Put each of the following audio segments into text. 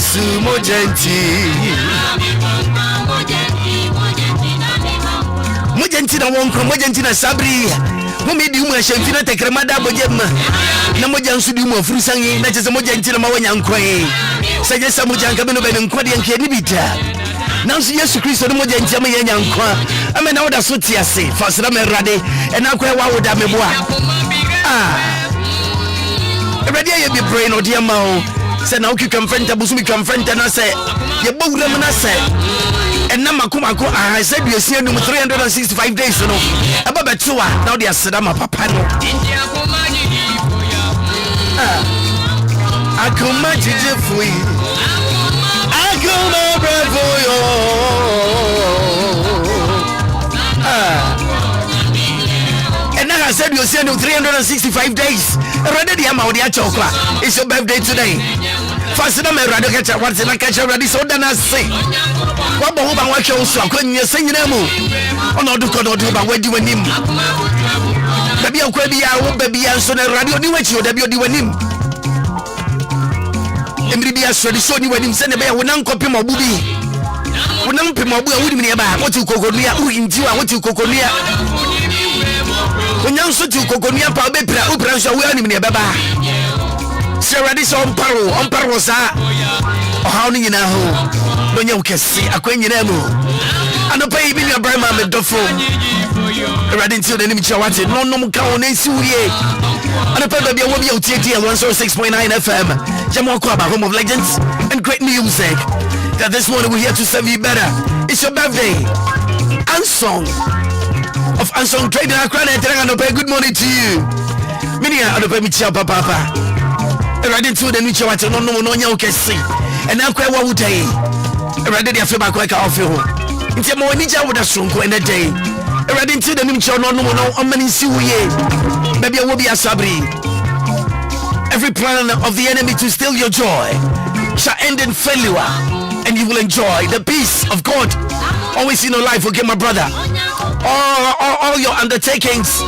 Yesu mojenti na wonko mojenti na sabri Mumi di umu ashemfina tekremada bojema na moja nsu di umu afurusangi na chese mojenti na mawanya nkwe sajesa mojanka beno beno nkwa di yankia nibita na nsu Yesu Kristo ni mojenti ama yenya nkwa ame na oda soti ase fasira merade ena kwa wawoda meboa Ready ye be brain or dear mao say na oki kamfrenta busumi kamfrenta na say ye bowura mu na say enna makomako I said you see no 365 days no aba betua now they aseda ma papa no akoma jije fui akoma bravo yo and I said you see no 365 days ready the amount of chocolate it's your birthday today Fasina me radio catch what's in a catch already so then I say what about what you so couldn't you sing them on no do but where do you him baby I won't baby and so the radio do what you debut do him Emri so the so you when him send a bear when copy my booby when I'm pay my boo with me about what you coconia who in you what you coconia when you so to coconia pa be pra upra so we ani me baba Sarah this on paro sa o how ni na ho no nya ukesi akwanyi na mu anopai bi ni abraham me dofo ready until the nimi chawate no no ka on ensi uye anopai ba bia wo bia utie 106.9 FM jamo ko aba home of legends and great music that this morning we're here to serve you better. It's your birthday and song of Ansong Trading Accra anopai good morning to you minia anopai mi chia papa ready to the new chawate no nya ukesi and akwa wa wutai ready the feel back off you nti mo ni ja woda sonko en day ready to the new chaw no amani si uye baby obi asabri every plan of the enemy to steal your joy shall end in failure and you will enjoy the peace of God always in your life. Okay my brother, all your undertakings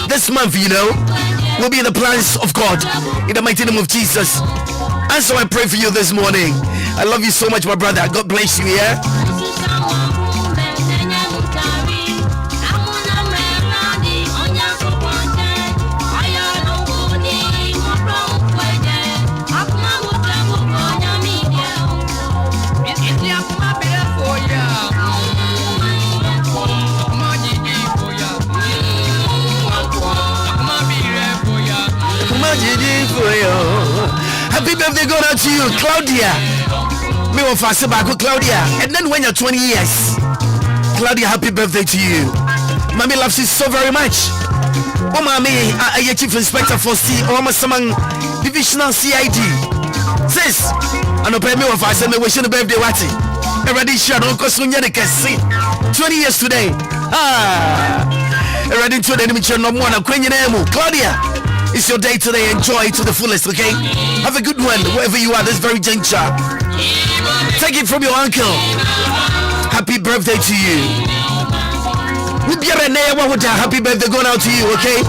this month will be in the plans of God in the mighty name of Jesus. And so I pray for you this morning. I love you so much my brother. God bless you. Yeah. Happy birthday going out to you, Claudia. Me wa fast back with Claudia. And then when you're 20 years, Claudia, happy birthday to you. Mommy loves you so very much. Oh, mommy, I chief inspector for C. Oh, my son, divisional CID. Sis, I know pay me wa fast. Me wish you the birthday, Wati. Already sure don't cause you the kasi. 20 years today. Already to the enemy no more. Claudia. It's your day today. Enjoy it to the fullest, okay? Have a good one wherever you are this very juncture. Take it from your uncle. Happy birthday to you. Happy birthday going out to you, okay?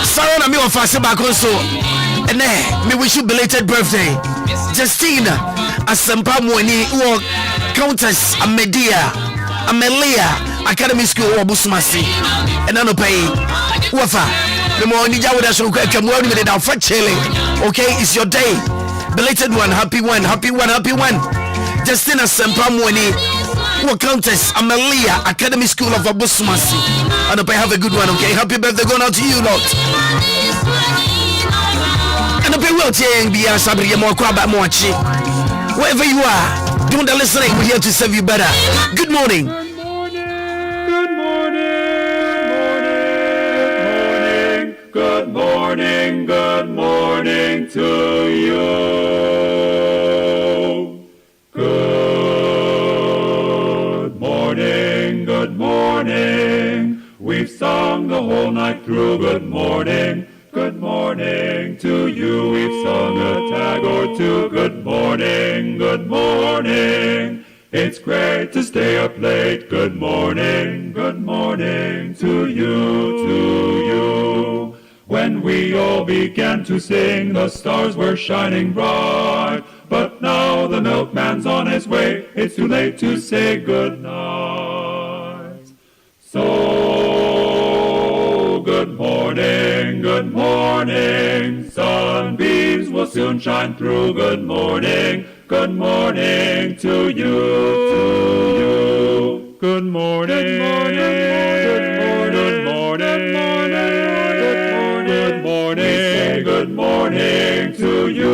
Sarah, me offer back also. And me wish you belated birthday. Justina. Asempa Mwani wo Countess Amedia Amelia Academy School Obusumasi and no pay wafa the morning jawda so kweka mwani me da fa chele. Okay, it's your day. Belated one, happy one. Justina Asempa Mwani wo Countess Amelia Academy School of Obusumasi and no pay have a good one. Okay, happy birthday going out to you lot. And no pay well tie be asabri mo kwa ba mo achi. Wherever you are, doing the listening, we're here to serve you better. Good morning. Good morning to you. Good morning. We've sung the whole night through. Good morning to you. We've sung a tag or two. Good morning. It's great to stay up late. Good morning to you. When we all began to sing, the stars were shining bright. But now the milkman's on his way. It's too late to say good night. So, good morning. Sunbeams will soon shine through. Good morning to you. Good morning. We say good morning to you.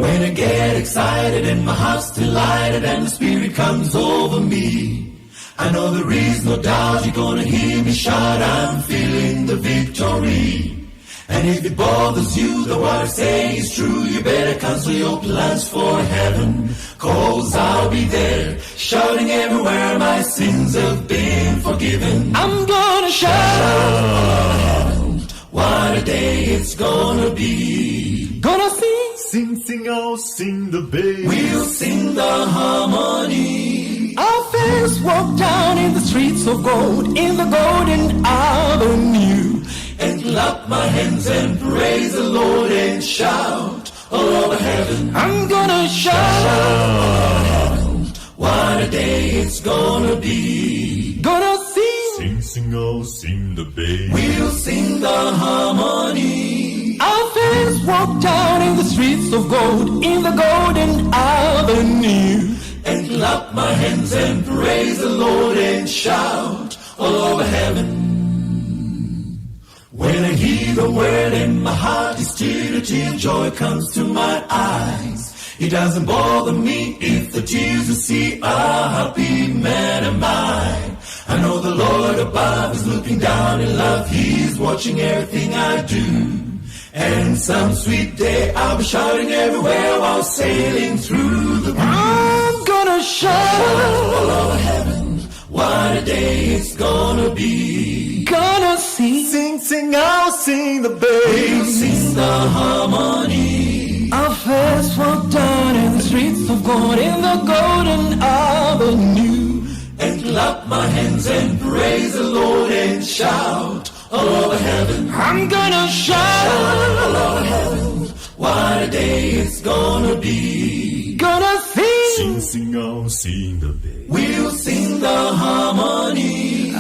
When I get excited and my heart's delighted and the spirit comes over me, I know there is no doubt you're gonna hear me shout, I'm feeling the victory. And if it bothers you that what I say is true, you better cancel your plans for heaven, 'cause I'll be there, shouting everywhere my sins have been forgiven. I'm gonna shout, what a day it's gonna be. Gonna sing, I'll sing the bass. We'll sing the harmony. Our faiths walk down in the streets of gold, in the golden avenue, and clap my hands and praise the Lord and shout all over heaven. I'm gonna shout, what a day it's gonna be. Gonna sing, I'll sing the bass. We'll sing the harmony. Our faiths walk down in the streets of gold, in the golden avenue, and clap my hands and praise the Lord and shout all over heaven. When I hear the word and my heart is stirred, till joy comes to my eyes. It doesn't bother me if the tears you see are happy man am I. I know the Lord above is looking down in love. He's watching everything I do. And some sweet day I'll be shouting everywhere while sailing through the blue. I'm gonna shout all over heaven, what a day it's gonna be. Gonna sing, I'll sing the bass. We'll sing the harmony. Our first walk down in the streets of gold, in the golden avenue, and clap my hands and praise the Lord and shout all over heaven. I'm gonna shout all over heaven, what a day it's gonna be. Gonna sing, I'll sing the bass. We'll sing the harmony. I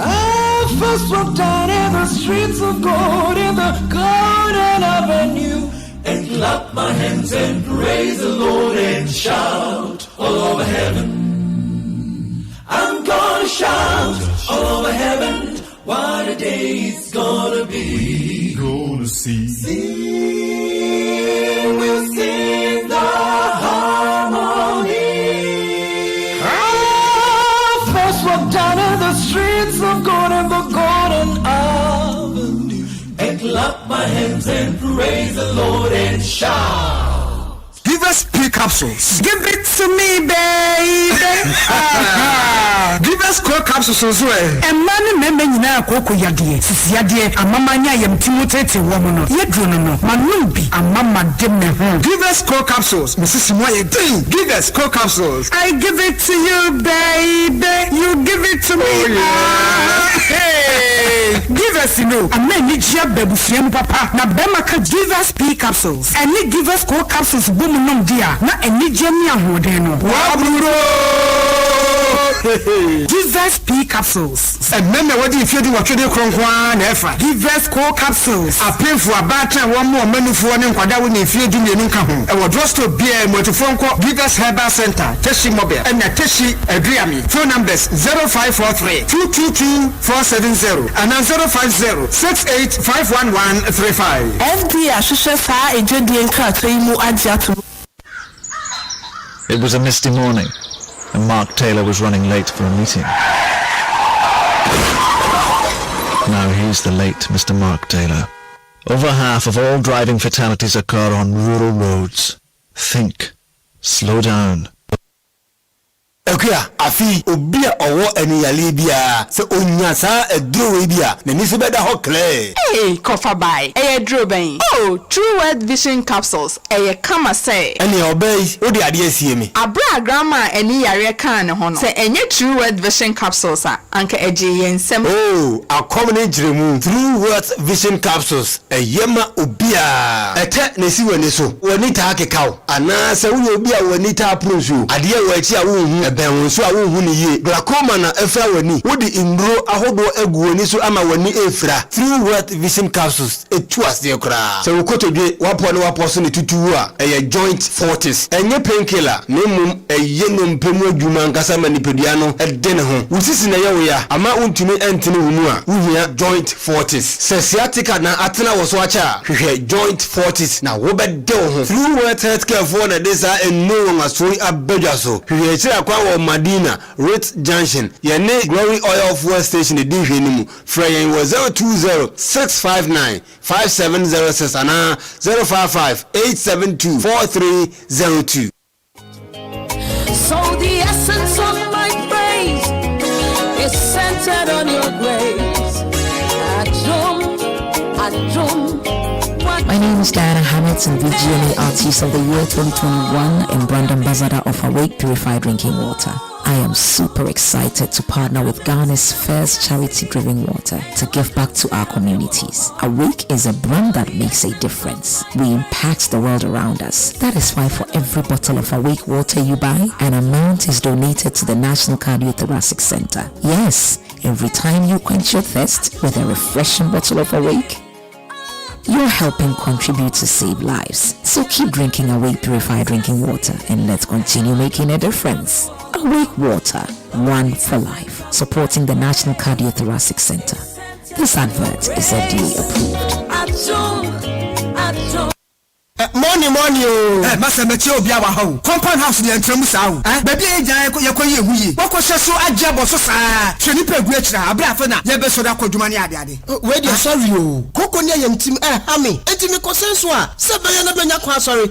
first walked down in the streets of gold, in the golden avenue, and clap my hands and praise the Lord and shout all over heaven. I'm gonna shout all over heaven, what a day it's gonna be. Gonna sing, we'll sing the harmony. I first walked down in the streets of gold, in the golden avenue, and clap my hands and praise the Lord and shout. Give us P capsules. Give it to me, baby. Give us core capsules as well. And man, nyina akoko yade. Sisi yade amamanya yam timotete woman. Yedrono no. Manubi amama demme ho. Give us core capsules. Mrs. Moye. Give us core capsules. I give it to you, baby. You give it to me. Oh, yeah. Hey. Give us ameni jia bebufiam papa. Na bema ka give us P capsules. And you give us core capsules boom nom dia. Na eni jeni ahode no. Waburo. Give us P capsules. And remember what you feel the watch the cronkwan efa. Give us core capsules. A pay for a battle one more menu for one kwada when you feel the nunka home. And what was to be a motophone call Give us Herbal Center, Teshi Mobile, and a Teshi Adriami. Phone numbers 0543 222 470 and 050 68 FD Ashusha Sa Ejodi Nkatoimu Adjatu. It was a misty morning, and Mark Taylor was running late for a meeting. Now he's the late Mr. Mark Taylor. Over half of all driving fatalities occur on rural roads. Think. Slow down. Ekuya afi Obia owo eniyale bia se onya sa edro we bia na ni se beda ho clear. Hey, kofa bai. Dro ben. Oh, True World Vision capsules. Kama say. Eni obey, wo de ade asie me. Abra grandma eni yare kan ho no. Se enye True World Vision capsules anka eje yensem. Oh, akomne jiremu. True World Vision capsules. Yema Obia. Ete na si wani so. Wani ta kekaw. Ana se wo Obia wani ta approach. Ade wo achi a wo hu eben wo so a wo hu ni ye. Glaucoma na efra wani. Wo di indro ahodo egu wani so ama wani efra. True World Vision capsules. Etu ase kra. Se wo kotodwe wapo na wapo so ne tutu a joint fortis. Enye painkiller. Nemum eye no mpemu adwuma nkasa manipedua no de ne ho. Wusisi na ye wo ya ama untumi entene wo mu a. Wuhia joint fortis. Se sciatica na atena wo so acha. Hwehwe joint fortis na wo bede wo ho. True World Healthcare for na desa enno ngasoi abedwa so. Hwehwe kira kwa wo Madina Rate Junction. Ye ne Glory Oil Fuel Station de hwe ni mu. Fra yen wo 020-659-5706 ana 055-872-4302. So the essence of my praise is centered on your grace. My name is Diana Hamilton, VGMA Artiste of the Year 2021 and Brand Ambassador of Awake Purified Drinking Water. I am super excited to partner with Ghana's first charity-driven water to give back to our communities. Awake is a brand that makes a difference. We impact the world around us. That is why for every bottle of Awake water you buy, an amount is donated to the National Cardiothoracic Center. Yes, every time you quench your thirst with a refreshing bottle of Awake, you're helping contribute to save lives. So keep drinking Awake Purified Drinking Water and let's continue making a difference. Awake Water, one for life, supporting the National Cardiothoracic Center. This advert is FDA approved. Money masa meti Obia Wɔhɔ compound house ni entremu sao baby ejan yakoye huye wokɔhye so agye so saa twani pegu akira abrafa na ye be so da kodwuma ne ade we dey sorry o koko ne yamtim ha me entimi kosenso a se be ye na benya kwa sorry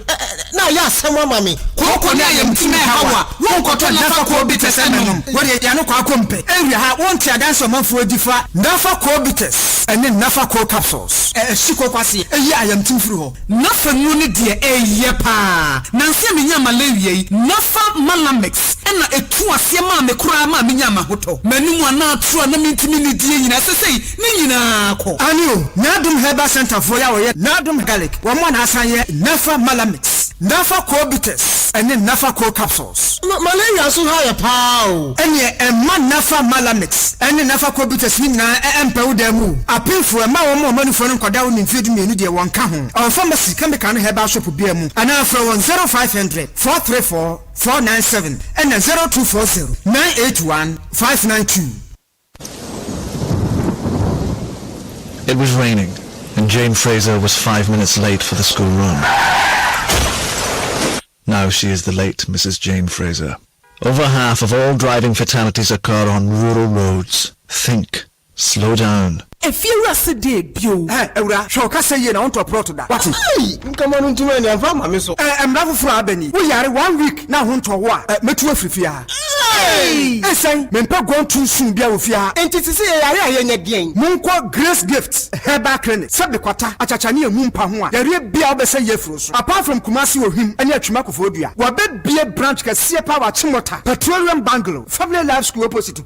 na ya asɛm ama me koko ne yamtim ha wa wonkoto nafa ko bites emenum we dey ya no kwa kompe ewia ha wonti adanso manfo adifa nafa ko bites ene nafa ko capsules shiko kwase eyi ayamtim firi ho nafa ni die pa nanse menya malaria yi nafa malamix ena etu ase ma me kura ma menya mahoto manum ana atro na mentimi ni die nyina sesei ni nyina ko anio nadum herbal center for ya wo nadum garlic wo mo na asan ye nafa malamix nafa cobitus ene nafa co capsules malaria so ha ya pa o ene emma nafa malamix ene nafa cobitus ni nyina empewo da mu apinfo emma wo mo manufo no koda wo ni mfedu mienu de won ka ho on pharmacy chemical herbal shop bia mu ana fra 0500-434-497 and 0240-981-592. It was raining, and Jane Fraser was 5 minutes late for the school run. Now she is the late Mrs. Jane Fraser. Over half of all driving fatalities occur on rural roads. Think. Slow down. If you are sedated, you Eura, Shoka say you want to approach that. What? Come on to me and from my so. I'm not for Abeni. We are 1 week now, want to what? Metro Fifia. Hey, I say, Mempa gone too soon, Biafia. And it is a again. Munko Grace Gifts, Herbal Clinic, Sabequata, Achachani, Mumpa, the real Biaba say Yefros. Apart from Kumasi or him, and yet Chumakophobia. Wabe Beer Branch Cassia Power Chimota, Petroleum Bungalow, Family Life School opposite.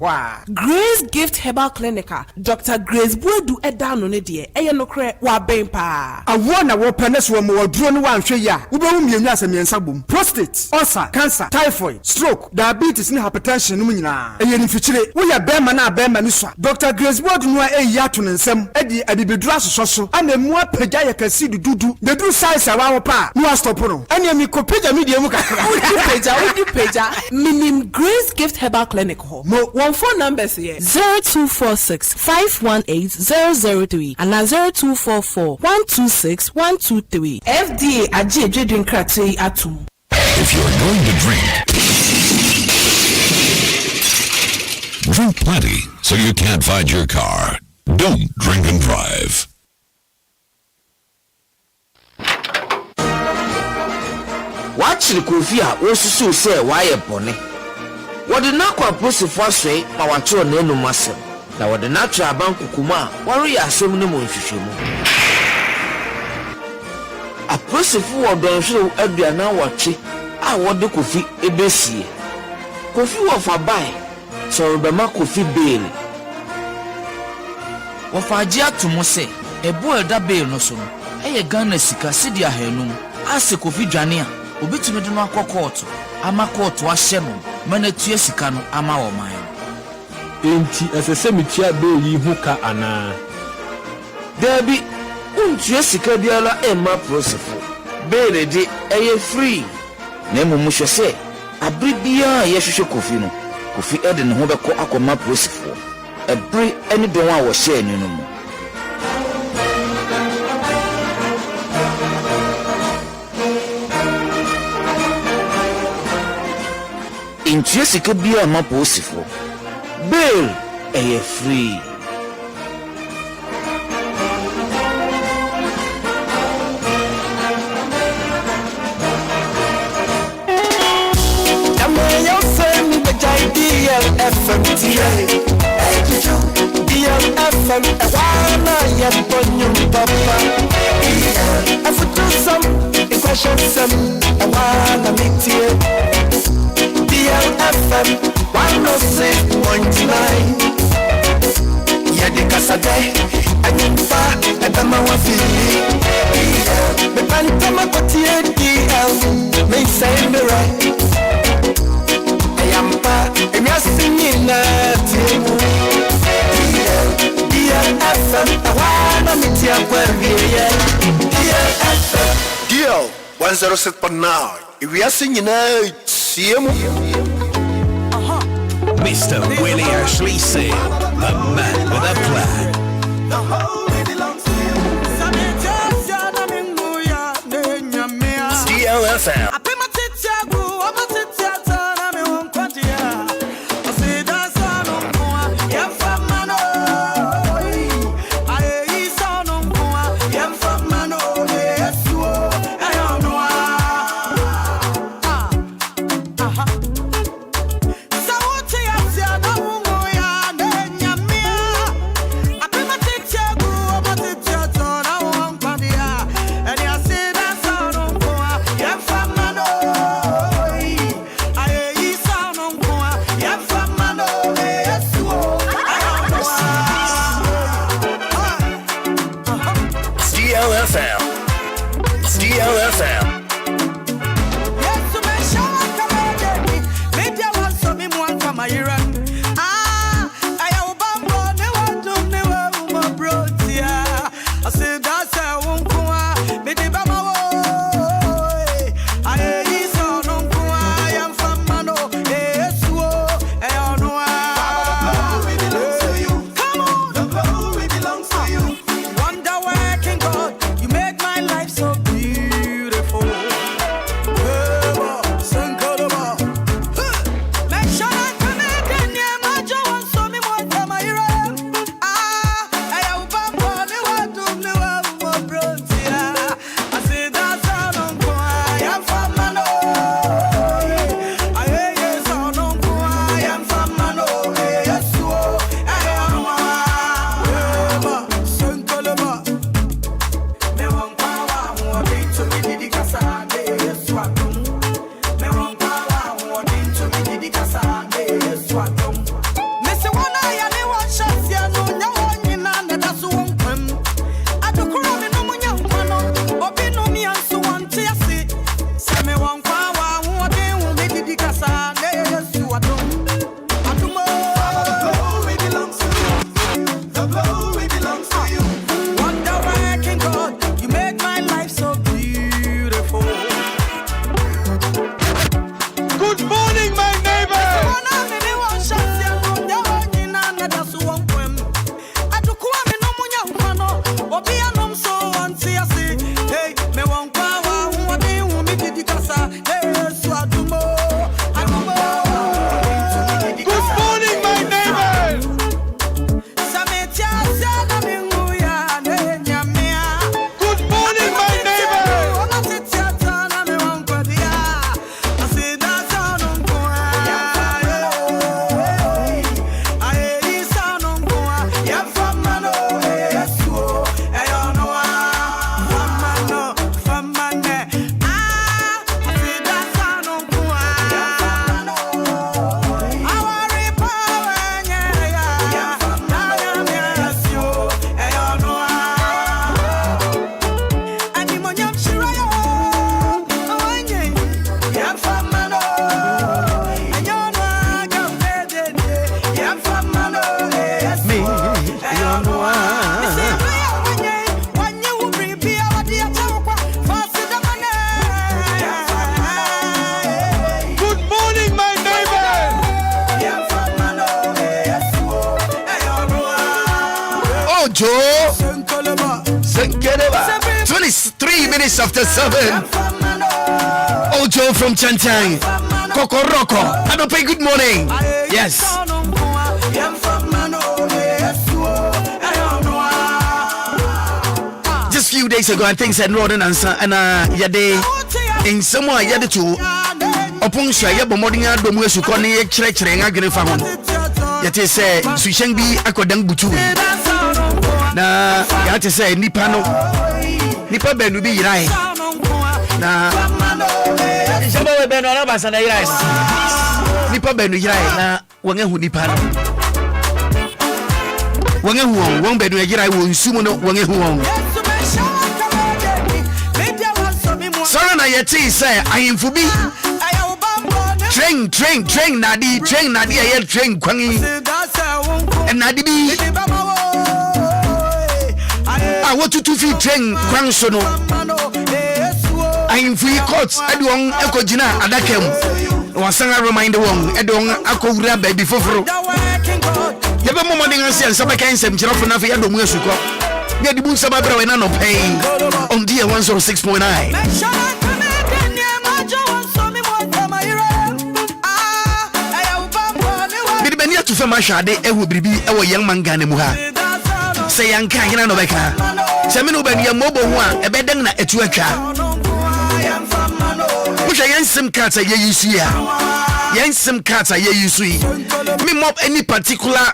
Grace Gift Herbal Clinic, Dr. Grace do a down on it, eh? No credit, wa bempa. I want a penis one more drone one share ya. Ubum Yas and Sabum, prostate, ulcer, cancer, typhoid, stroke, diabetes, and hypertension. And in future, we are Bemana Bemanisa. Dr. Grace Wood no a yatun and some Eddie Adibidras so, and the more Pejaya can see the do the do size around pa, no stop. And you could pay a medium. Would you pay Minim Grace Gift Herbal Clinic home. One phone numbers here 0246 518-003 and 0244-126-123. FDA Ajay drink crate atum. If you're going to drink plenty so you can't find your car. Don't drink and drive. Watch the coffee, what you say, why a pony? wɔde nakɔ aposifo asɔe ma wɔatwerɛ n'anum asɛm na wɔde n'atwerɛ abankokuma a wɔreyɛ asɛm no mu nhwehwɛmu. Aposifo wɔ dɔnhwerew aduanan wɔtwe a wɔde Kofi ebesie. Kofi wɔ fa bae sɛ ɔrebɛma Kofi bail. Wɔfa agye ato mo sɛ ɛbo a ɛda bail no so no ɛyɛ Ghana sika sidi ahanum ase Kofi dwane a obetumi de no akɔ kɔɔto ama kɔɔto ahyɛ no ma na tua sika no ama wɔ man. Enti ɛsɛ sɛ metua bail yi ho ka anaa? Dabi untua sika biara ɛma prosefo bail de ɛyɛ free na mmom hwɛ sɛ abere biara yɛhwehwɛ Kofi no Kofi ɛde ne ho bɛkɔ akɔma prosefo ɛbere ɛne dɔn a wɔhyɛ ani no mu. Intua sika biara ma prosefo bail ɛyɛ free. DLFM DLFM Ewana Yeponyum Papa Afutusam Equashonsam Ewana Mitie DLFM 106.9 Yadikasade Anyimpa Edama Wafili Mepantama Kotie DL Meisei Mira Yampa, Emiasinina, DLFM, Awana Mitia Queria, DLFM, DL 106.9. If we are singing out, see him. Mr. Willy Ashley Sale, the man with a plan. DLFM. DLFM. Ojo. 23 minutes after 7. Ojo from Chantang. Kokoroko. Anope, good morning. Yes. Just few days ago, I think said Northern answer and yade in somewhere yade to upon Shaya Bomodinga Domu Sukoni Church Agri Famon. Yet is a Sushang be Akodang Butu. Na yate say Nipano Nipa Ben be right. Na Sabo Ben on Abbas and I Nipa Ben right na Wangahu Nipano. Wangahu, one bed where I will sumo Wangahu. Sorry, na yeti say I am for me. Train nadi I train kwangi and nadi bi. I want to feed train kwang sono. I am free courts. I don't echo jina adakem. Wasanga remind wong. I don't echo grab before. Yaba mo morning and say some kind sem jira for na fe do mu esuko. Ya di bu sama bra we na no pay on dia 106.9. Bidibania to fema shade e wo bribi e wo yang manga ne mu ha. Say yanka hina no beka. Se me no ba ni mobo ho a e bedeng na etu atwa. Pusha yan sim cards ye use ya. Yan sim cards ye use yi. Me mob any particular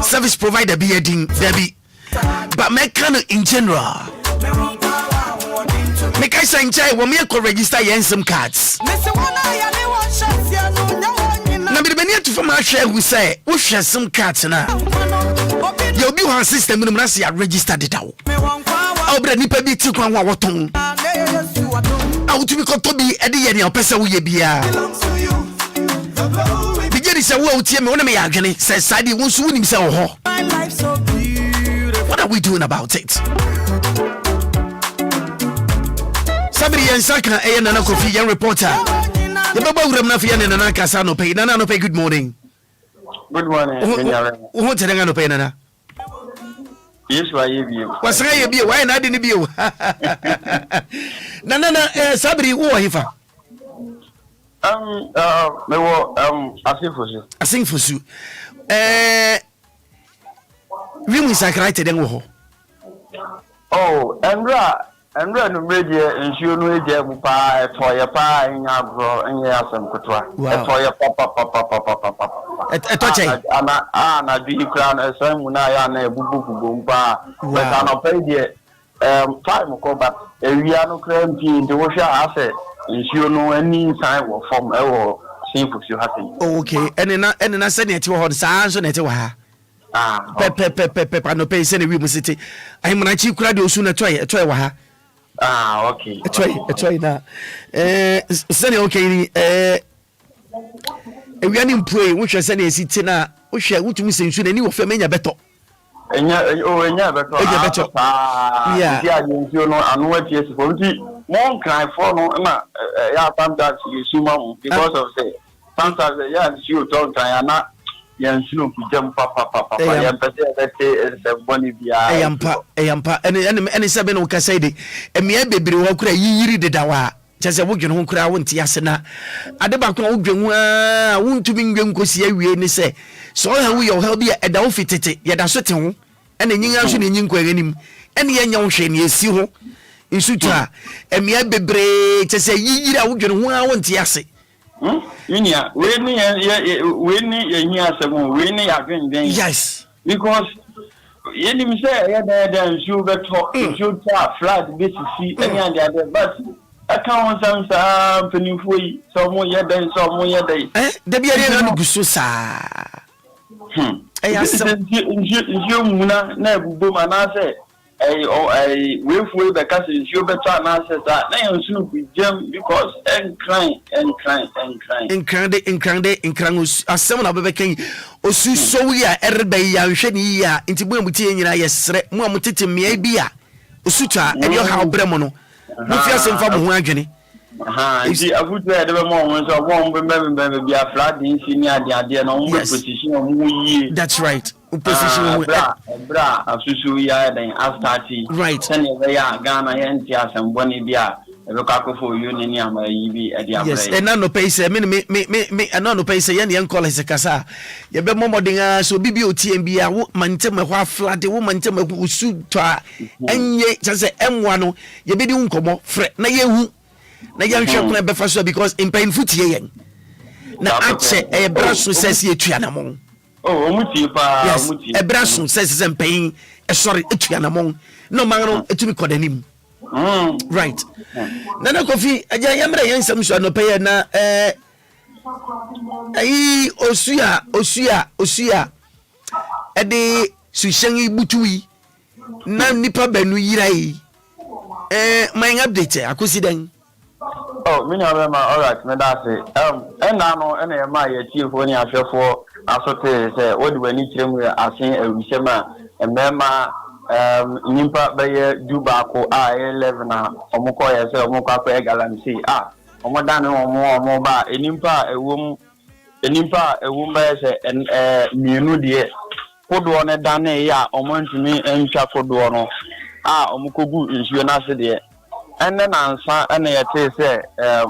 service provider be heading there be. But me kind in general. Me kai say nchai wo me ko register yan sim cards. Na be benia to from share we say wo share sim cards na. You be one system no na say register it out. Obra nipa bi ti kwan ho woton. Out to be kotobi e de ye ne opese wo ye bia. Bigeni say wo tie me wona me ya adwene say sadi wo so wonim say wo ho. What are we doing about it? Sabri Yansaka e Nana Kofi yan reporter. The baba uram na fi yan Nana kasa no pay. Nana no pay, good morning. Good morning. Who tell no pay Nana? Yes, why you? What's you why na didn't be you? Nana Sabri who are hifa? Me wo I sing for you. We must sacrifice them wo. Oh, Andra no media ensure no eje mu pa for ya pa nya agro nya asem kotwa. For ya papa. Na di kra na asem mu na ya na ebubu mpa. But an pay the time ko ba ewia no kra mpi de wo hwa ase ensure no any sign wo form e wo simple so happen. Okay, and na say na ti wo ho sa so na ti wo ha. Pepe no pay say we must city. I am na chi kura de osu na toy wa ha. Okay. Toy na. Say okay ni we ani mpue wo hwe say na city na wo hwe wutumi sensu na ni wo fe menya beto. Enya beto. Yeah. Dia you know anu atie se for nti mon cry for no na ya sometimes you suma because of say sometimes ya you don't try na yan sunu kujam papa yan pese se boni bia eyampa ene sebe no ka say de emia bebere ho kura yiyiri dedawa chese wodwene ho kura wonti ase na ade ba ko wodwenu a wontumi ngwen kosi awie ni se so ha wo yo ha bia eda wo fitete yeda so te ho ene nyinga so ne nyinkwa ganim ene yenya wo hwe ne esi ho nsutua emia bebere chese yiyiri a wodwene ho a wonti ase. Unia, we need yes, because you say then sugar talk, should flat this see any other, but I can't some penny for you, some more yet than some more yet day. The beer gusto sa. I asked you, never boom, and I say. We feel the cousin you better answer that now soon we jam because and crying as someone abebekan osu so we are erbe ya hwe ni ya ntibu amutie nyina yesre mu amutete me bia osuta e yo ha obremo no mu fi asemfa mo ho adwene nti afutu e de be mo won so won be bia flat din si ni ade no mo position mo yi. That's right. position bra asusu ya den astati right sene we ya Ghana yenti asemboni bia ebekakofo union ni amayi bi edi abre yes and no pay say me no pay say yen call is kasa ye be momodin so bibi otiem bia wo mantem ho aflade wo mantem ho usu to enye say emwa no ye be di nkomo frɛ na yehu na ye hwɛ kuna be fa so because in pain foot yen na ache e bra so sesi etuanamon omuti pa omuti e bra so sesi pain e sorry etuanamon no man no etumi kodanim right nana kofi aja yamra yensam so no pay na osua e de suhyan ibutuwi na nipa banu yirai my update akosi den me na ma alright me da say na no na e ma ye tiefo ni ahwefo asote say wodi wani kiremu asen awuhyema emema nimpa beye dubako 11 na omukọ ye se omukọ akọ galamsi omodan omo ba enimpa ewum ba se mienu de kodo ne dan ya omontumi entwa kodo no omukogu nsuo na se de enne na nsa ene yete se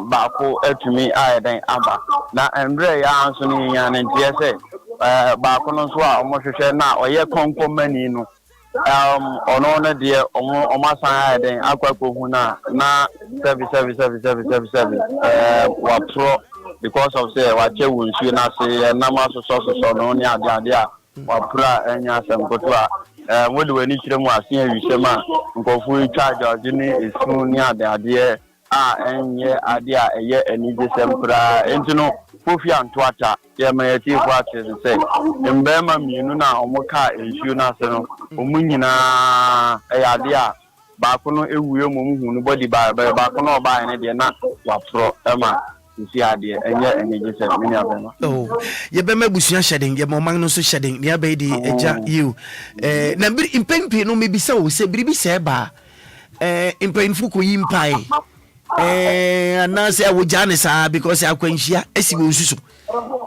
baako atumi ayeden aba na embre ya anso ni ya ne ntie se baako no so omohwehwe na oye konkomani no ono na de omasan ayeden akwakohu na service wa pro because of say wa che wonsuo na se na maso so no ni ade a wa pra enya asem kotoa wodi wani kiremu asen awisema nkofu charge odini esu ni ade enye ade a eye anije sempra entino kofi antoata ye ma yeti fo ate se mbema mienu na omuka ensuo na se no omunyina ade a baako no ewuye momuhu no body baako no oba ene de na wa pro ema si ade enye jese mini abema ye be mabusua hyeden ye mo man no so hyeden ne abai di eja you na bi impempe no me bisa wo se biribi se ba impemfu ko yimpai na se wo jane sa because akwanhia asiwo nsusu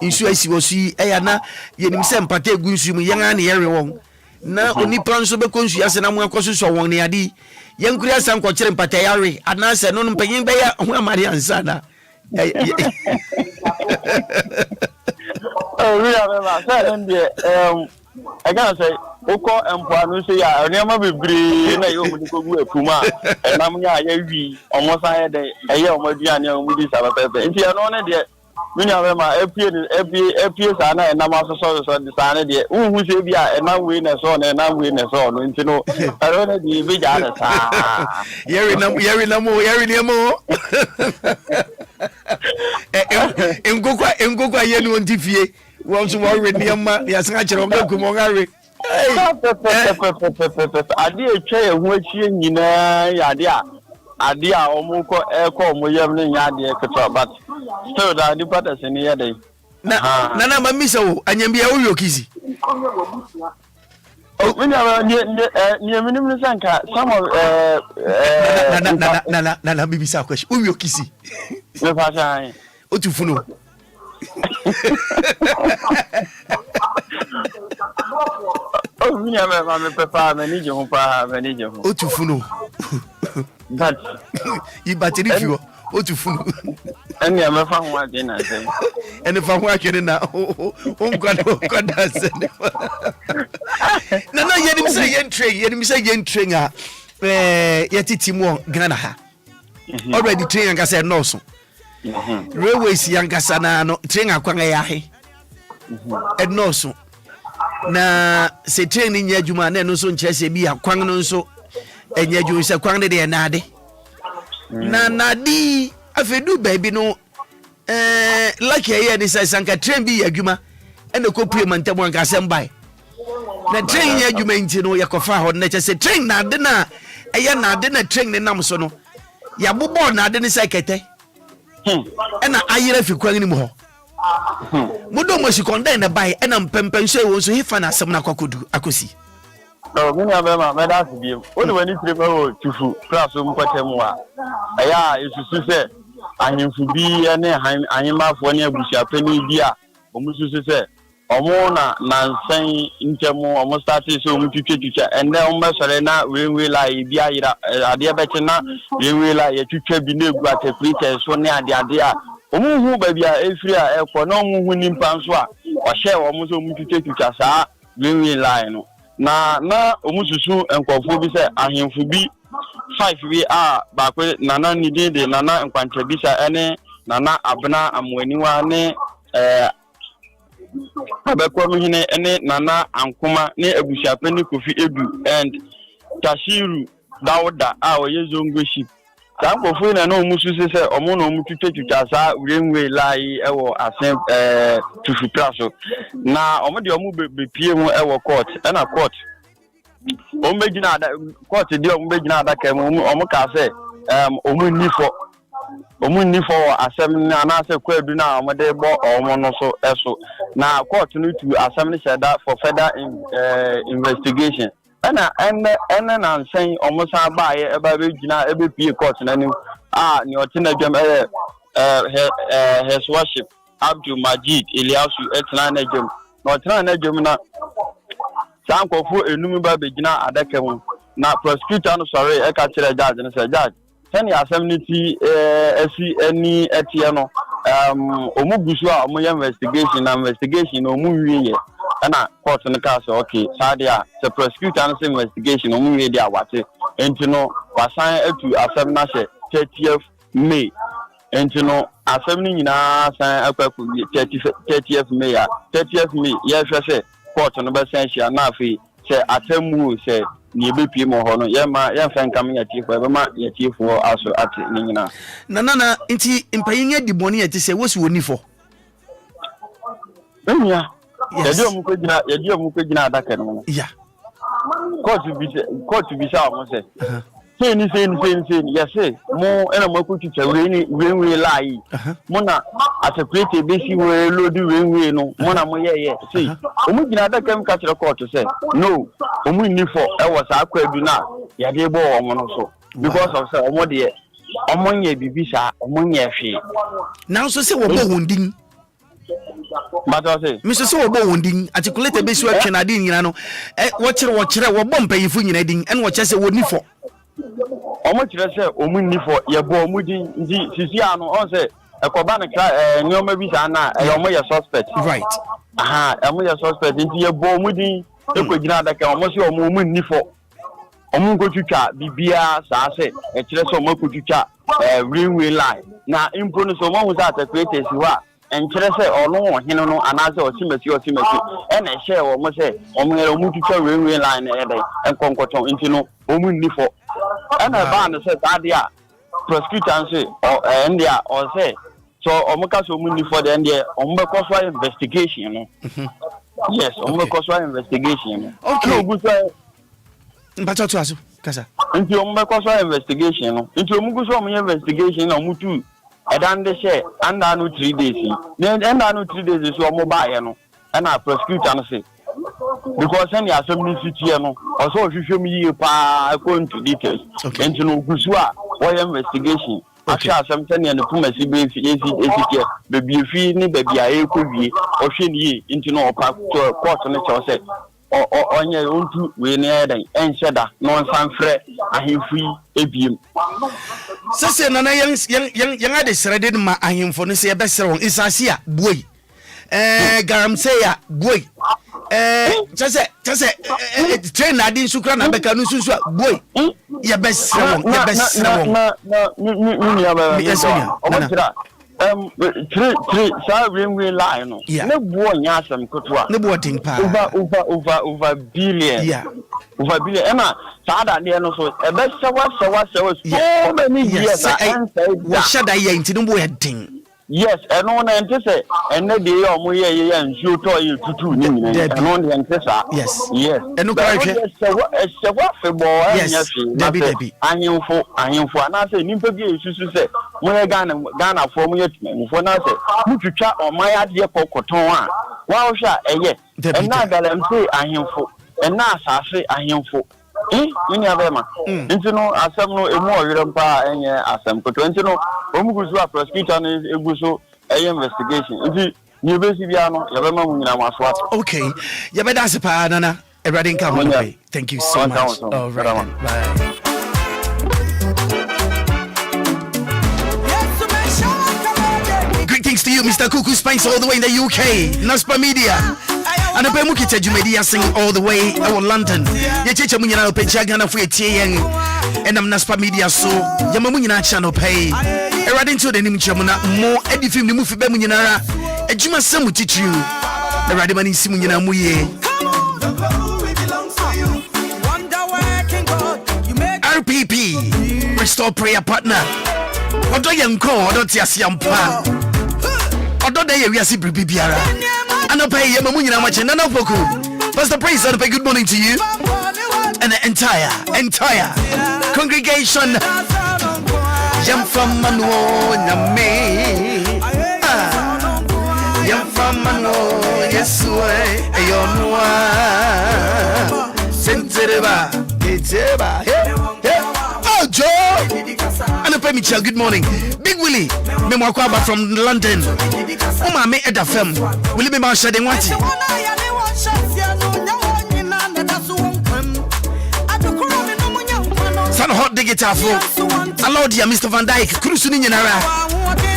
nsu asiwo su na ye nim se mpata egu nsu mu yen ana ye rewon na onipa nso be konsu ase na mo akososo won ne ade yen kuri asan ko kire mpata yare ana se no mpanyin be ya ho amari ansa na we are ma say ndie I can say oko empano say ya oniama bebri na yo mu ko gu akuma na munya ya wi omo san de eye omo duane omo di sa pepe nti ya no ne de munya ma apie sa na na ma so de sa ne de hu se bi a na we na so no nti no aro ne di bi ja na sa yeri na mo engokwa ye no ntifie won so wo re niam ya san akere o gaku mo ngare ade etwa ehu achie nyina ya ade a omuko eko mo yam ne nya ade keto but still da di pattern ni ya dai na mamisa wo anyambia wo yokisi ni minim sanka some of na bibisa question wo yokisi me fa sai otufuno minya me pepa me ni je ho otufuno that I battery fuel otufuno eni me fa ho ade na se eni fa ho akere na o kwada se na yenim say yen train a yetiti mo Ghana ha already train anga say no so railways yankasa na no train akwan ya he no so na se train ni nyadwuma na no so nkyese bi akwan no nso enyadwu se kwan de na ade na di afedu baby no lucky here ni say sanka train bi yadwuma ena ko pie mantamo anka sembai na train yadwuma nti no yakofa ho na kyese train na ade na na ade na train ni nam so no ya bobo na ade ni say kete ena ayira fi kwan ni mo ho mudo mo si konda na bai ena mpempen so won so hifa na asem na kwakodu akosi mini abema me da bi oni wani tire me tufu class o mpatem a aya isusu se ahemfu bi ne ahemafo ne abusia pani bi a omususu se omo na nansan ntemu omo started so omo twitwa and then omo sore na we la bi ayira ade be na we la ye twitwa bi na egu atefrite so ne ade a omo hu ba bia efiri a ekọ na omo hu nimpa nso a o hye omo so omo twitwa saa we la no na omo susu enkofo bi se ahemfo bi 5 bi a ba ko nana nidi de nana nkwancha bi sa ene nana abna amwaniwa ne abekwa mhine ene nana ankoma ne abusiapani kofi edu and tashiru dauda a oyezongo ship tankofo na no musu se omo no mu twitwa sa urenwe lai ewo asen tufutra so na omo de omo bepie mu ewo court na court omo gina ada court de omo gina ada ka mu omo ka se omo nifo asem na na se kwadu na omo de bo omo no so eso na court no to asem ni sheda for further investigation ena na nsen omo san ba ye eba be gina ebe pie court na ni ni otina dwam his worship Abdul Majid Eliasu etna na dwam na otina na dwam na sankofo enum ba be gina adaka mu na prosecutor no sorry e ka kire judge no say judge sani assembly esi any etie no omu gusu a omu investigation omu wiye na court no ka say okay sadia the prosecutor no say investigation omu wiye dia wate enti no wasan atu assembly na she 30th May enti no assembly nyina san akwaku 30th May ye hwe say court no be san hia na afi say atemu say ni ebepie mo ho no ye ma ye fa nkam ya tifo e be ma ya tifo aso ate ni nyina na nti mpayin adi boni ya ti se wosi woni fo enya yedi omu ko gina adaka no ya court bi sa mo se sen yes mo ena mo ko twitwa we lai mo na atepete be si we lodi we no mo na mo ye sei omu gina adaka m ka kire court se no omu ni for e was akwadu na ya de bo omo no so because of say omo de omo nye bibisa omo nye hwe na so se wo bo hundin matter say mi so se wo bo hundin articulate be si wa twe na de nyina no wo kire wo bo mpayifu nyina din en wo kire se wo ni for omo kire se omu ni for ye bo omu din ndi sisi ano on say ekoba na kra nyoma bi sa na omo ye suspect right omo ye suspect ndi ye bo omu din ekogina adaka omo se omu ni for omu ko twitwa bibia sa se e kire se omo ko twitwa railway line na impo no so omo hu sa creators wa enkire se ono hene no anase osimasi ena hye omo se omo ere omu twitwa railway line e dey enkonkoton nti no omu ni for ena ba na se tadia prosecutor say ndia or say so omuka so omu ni for the ndia omu be cause investigation no yes omu be cause investigation no okay ogu say mpacho to aso kasa nti omu be cause investigation no nti omu gu so omu investigation na omu tu edan de share anda no 3 days enda no 3 days so omu ba ye no ena prosecutor no say because any assembly city no also hwehwem yi pa according to details enti no gusu a wo investigation actually assembly ne puma si be fi esi be fi ni be bia e ko wie o hwe ni yi enti no pa court no che say onye ontu we ne edan ensheda no sanfre ahemfu ebiem sese nana yang ade srede ma ahemfo no se ye be sre won isase a boy garam say ya boy chese train na din sukra na beka no susu boy ya be sre won three railway line no ne buo nya asem kotwa ne buo tin pa over billion over billion ena saada de no so e be sewa so many years wa shada ye nti no buo ya din yes eno na ente se ene de ye omo ye nsuo to ye tutu ni nyina eno de ente sa yes eno kwa hwe sewa febo anya fi debi ahemfo ana se nimpa bi esusu se mo ye Ghana fo mo ye tumfo na se mutwitwa omaya de kokoton a wa hwe a eye ena galam se ahemfo ena asase ahemfo ni abema nti no asem no emu oyere mpa enye asem koto nti no omugusu a prosecutor no eguso investigation nti New Besiano, Yabama Maswat. Okay, Yabedasi pa nana. Everybody come on. Thank you so much. All right. Bye. Greetings to you, Mr. Cuckoo Spice, all the way in the UK. Naspa Media. And a Pemukita Jumedia sing all the way out London. Yachicha Munana Pechagana for TN. And I'm Naspa Media, so Yamamunina channel pay. A right into the name Chamuna, more edifim the movie Bemunara. A Juma Samu teach you. The Radimani Simunina Muye. RPP, Restore Prayer Partner. Odo yanko, odo tiasiampa. Odo de yewiasi bibiara. Anope yemamunyina mache nana poku. Pastor Praise, Anope, good morning to you and the entire congregation. Yam from Mano Name. Yam from Mano, yes, ayonwa. Sentereba, eteba. Oh, Joe! Anope Michel, good morning. Big Willy, Maakora from London. Oma me DLFM. Willy me ma shade wanti. San hot digital fo. Allow dia Mr. Van Dyke. Cruise ni nyinara.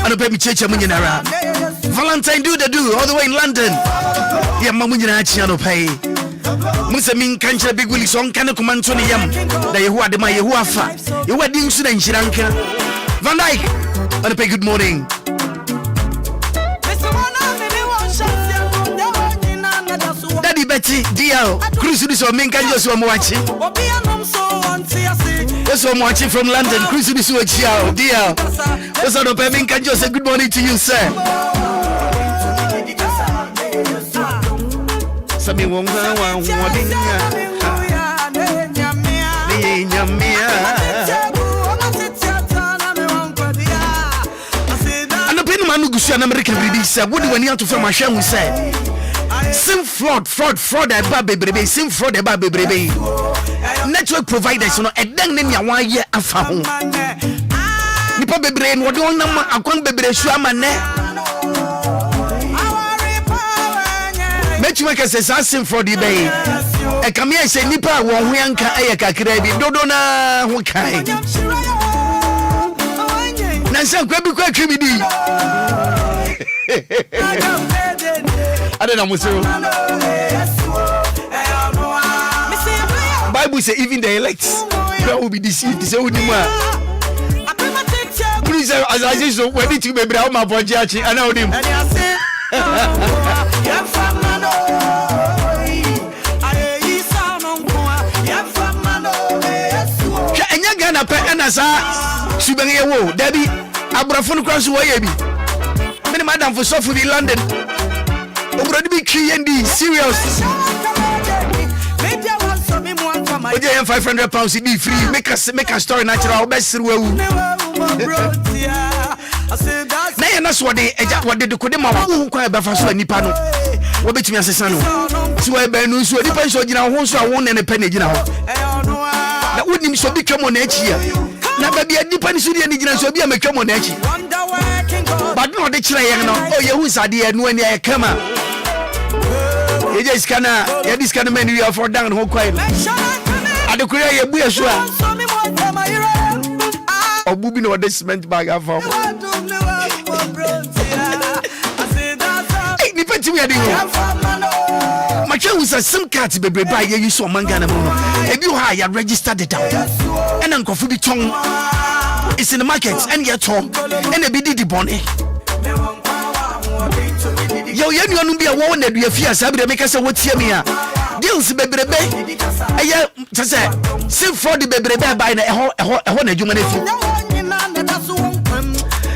Anope Michel munyinara. Valentine do all the way in London. Yeah, mamunyina chi anope. Musa min kanche Big Willy so kan komanto ne yam. Da yehu adema yehu afa. Yehu adi nsu na nchiranka. Van Dyke, Anope, good morning. Daddy Betty, DL, Cruise this one, Minka just one watching. That's one watching from London, Cruise this one, DL. That's Anope, Minka just say good morning to you, sir. Sami wonga Manu Gusian American British said, what do we need to film my show? We said, Sim fraud, a baby, sim fraud, a baby. Network providers, you know, a dang name ya 1 year after home. Nipa baby, what do you know? I can't baby, Shuamane. Matchmaker says, I sim fraud, baby. A come here, say, Nipa, one Yanka, Ayaka, Krabi, Dodona, who kind. Nansa kwabi kwa kwimidi. I don't know musoro. Bible say even the elect will be deceived. Say udima. Please as I say so when it be bra ma bojachi ana odim. Enya Ghana pe enasa subenge wo Debbie abrafo cross wo ye bi me madam for sofu in London obrodi bi kyendi serious oje yen £500 be free make a story natural best wu na ye na so de eja wode de kode ma wo kwa be fa so nipa no wo betimi asesa no so e ba no so nipa so gina ho so a wo ne pe na gina ho na wonim so bi twemo na achia na baby nipa ni so de ni gina so bi a metwemo na achi but no de kire yen no o ye hu sade e no ani e kama ye just kana ye dis kana men you for down ho kwai ade kure ye bu yesu a obubi no de cement bag afa ni peti we ade ma twa hu sa sim card bebre ba ye use o mangana mo e bi ho a ya register the down and nkofo bi ton it's in the market and get ton and e bi di bone yo ye nuanu bi a wo na dua fi asa bi de make say wotie me a deals bebrebe eye say sim for the bebrebe buy na eho na djuma na fi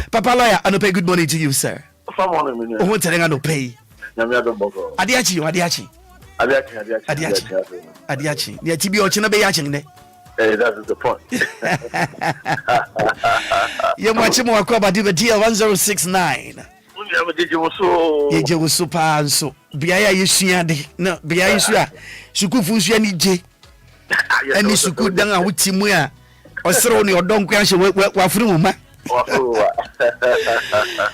Papa lawyer Anope, good morning to you, sir. Oh, telling Anope. Adiachi. The TB or China be yaching. That is the point. You're watching more about the deal 1069. You was super and so. Biaya Yusia, no, Biaya Yusia. Sukufu Yanni J. And this could dang with Timua or throw your don't crash wafruma.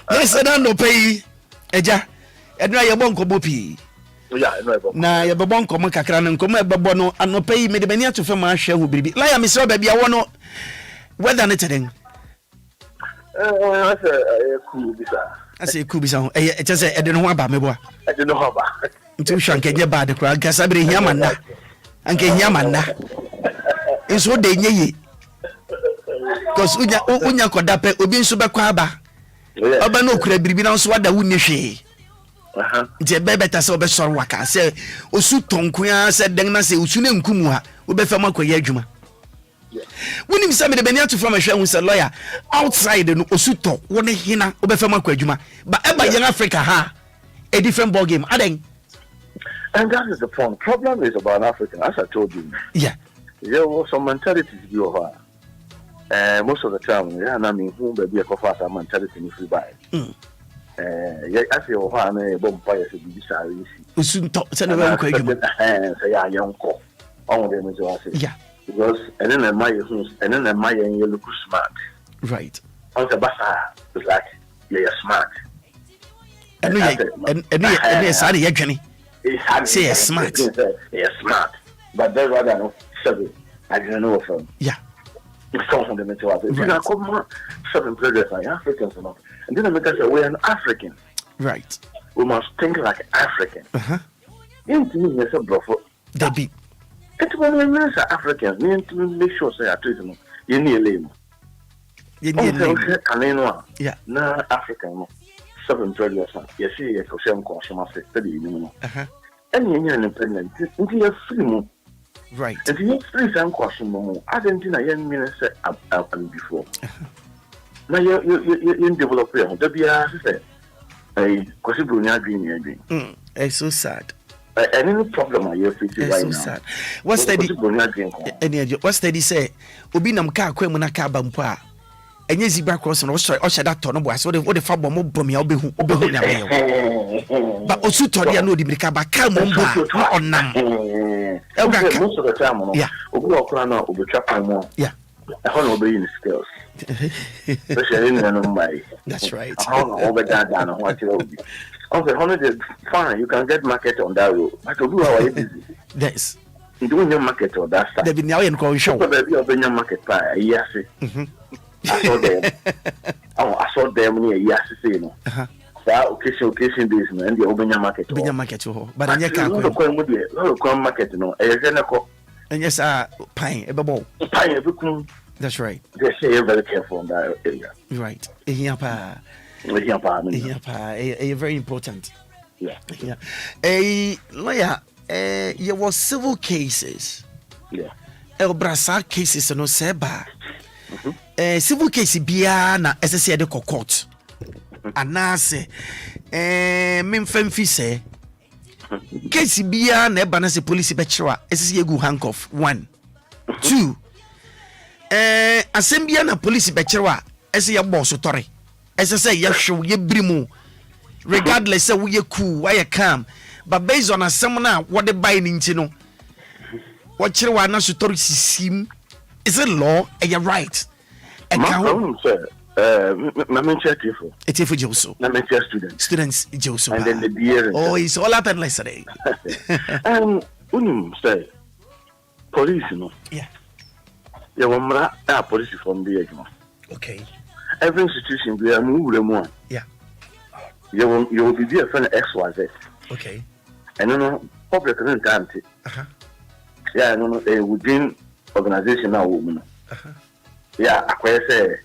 Yes, I don't know pay. Eja. ɛno a yɛbɔ nkɔmmɔ pii na yɛbɛbɔ nkɔmmɔ kakra no nkɔmmɔ ɛbɛbɔ no anɔpa yi mede m'ani ato fam ahwɛ ho biribi laya mesrɛ baabi a wɔ no weather ne tɛdɛn asɛ ɛku bisa ho ɛkyɛ sɛ ɛde no ho aba meboa nti wohwɛ anka ɛnyɛ baade koraa anka sa berɛ hia ma nna anka hia ma nna nso wode ɛnyɛ ye because wonya kɔda pɛ obi nso bɛkɔ aba ɔba na ɔkura biribi na nso wada wonni hwee nti ɛbɛbɛta sɛ wobɛsɔre waka sɛ ɔsu tɔnkoa sɛ dɛn na sɛ ɔsu no nkumu ha wobɛfa mu akɔyɛ adwuma wonim sɛ mede bɛni ato fam ahwɛ hu sɛ lawyer outside no ɔsu tɔ wo ne hena wobɛfa mu akɔ adwuma but ɛba yɛn Africa ha a different ball game adɛn. And that is the point. Problem is about African, as I told you. Yeah. There was some mentalities you have. Most of the time, yeah, I mean, who be a coffee mentality if you buy. Yeah, I say, oh, I'm a bomb fire to be sorry. We soon talk. Say, yeah, young cop. All them is what I say. Yeah. Because and then my and you look smart. Right. On the basa, it's like you're smart. And sorry, you're Jenny. Say you're smart. You're smart. But that's what I know. I didn't know from. Yeah. It's so fundamental. If you come certain predators like Africans or not, and then I make us say we're an African. Right. We must think like African. You need to say, bro, that be. It's when we are Africans, we need to make sure say you need a name. You need a name. Yeah. Na African. Seven predators. You see, you can say I'm consumer study. You know. And you're independent. Until you're free. Right. And you free some question I didn't think I young minister up before. Now you develop here. The BR a Cosibunia Green. It's so sad. Any problem you're facing right now. So sad. What's that? What's that? He say, Ubinam car, Quemunaka Bampa. And yes, zebra crossing or that turn was what the fab bomb bomb I'll be who but also Toria no the Bricaba come on now. Most of the time, yeah, Obuana will be trapping more. Yeah, I don't know in skills. That's right. Over down on what you be. On the 100 fine, you can get market on that road. But to do our busy. Yes. Doing your market or that stuff. They've been now in call show. Probably open your market pie. Yes. I saw them. I saw them near yes, you know. Occasion days, and the open your market. Open your market, but I can't go market, no. And yes, pine, a bubble. Pine, that's right. They say you're very careful in that area. Right. Very important. Yeah. A lawyer, there was civil cases. Yeah. El Brasa cases, no seba. Civil case biana as I said the court. Anase memfam fi say case biana e bana se police betchwa ese ye gu handcuff 1 2 asem biana police betchwa ese ye boss tore ese say ye hwe ye brimu regardless say we cool why you calm but based on asem na what the buy nti no what chirwa na so tore sisim is it law and you're right my check for it's for Joso. Students Joso. And then the beer. Oh, it's all happened yesterday. Say police, you know. Yeah. You want police from the age. Okay. Every institution we are moving. Yeah. You will be there for an XYZ. Okay. And you know, public time. Yeah, no, within organization now, woman. Yeah, I say.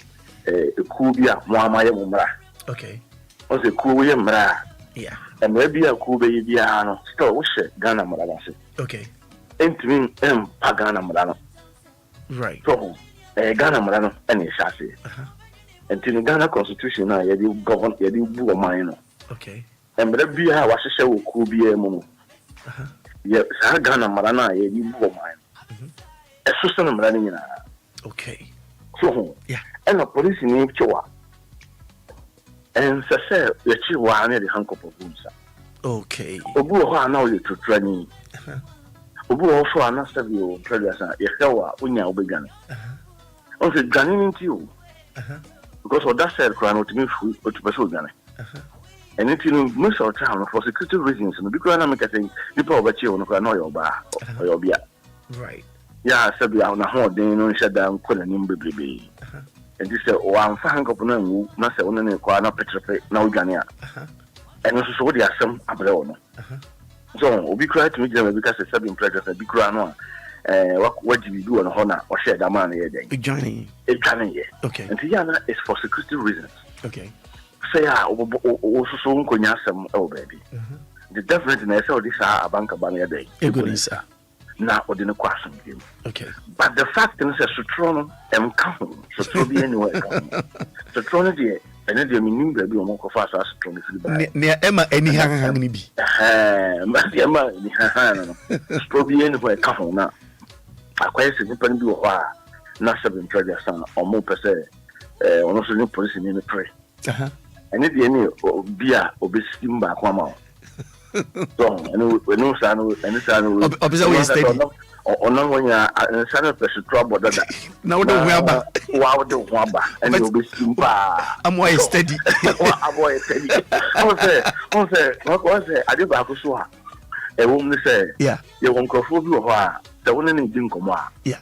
Kubia Muamaya Mumra. Okay. Was a Kubia Mra. Yeah. And maybe a Kubiano still Ghana Marabasi. Okay. Entering Pagana Marano. Right. So Ghana Marano and a chassis. Until the Ghana Constitution, I do govern Yadi Bua Mino. Okay. And maybe I was a show Kubia Mono. Yes, Ghana Marana, Yadi Bua Mine. A system running. Okay. So, yeah. And the police in Chua. And say, the Chihuahua near the handcuff of Bunsa. Okay. Obu now you to training. Obu also announced you, Predator, if you are when you are begun. Also, gunning into you. Because what that said, crying to me, to pursue Ghana. And if you know, most of the time, for security reasons, because I'm saying, people over here, no, know your bar or your beer. Right. Yeah, I said, we are on a whole day, no, shut down, couldn't even be. And this said, oh, I'm fine, no, not say, only no petrol, no Ghanaian. And also, there are some abroad. So, we cry to me because it's seven pleasures and big crown. What do you do on honor or share that money a day? Johnny. Okay. And Tiana is for security reasons. Okay. Say, also soon could some baby. The definiteness of this a bank of money a day. Sir. Now, or didn't question him. Okay. But the fact is, Sutron am coming, so be anywhere. Sutron, dear, and then the meaning baby or more fast as to near Emma, any hanging be. But the Emma, probably anywhere come now. I quite significant do a while, not 7 treasure son or more per se, or also new police in the pray. And if any beer or be steam back 1 mile. So, no son, and son will or no one, and son of the trouble that now don't wear back. Wow, don't want back, and you'll be steam bar. I'm way steady. I'm way steady. I was there, I did back so. A woman say, yeah, you won't go for you. The one in Dinko, yeah.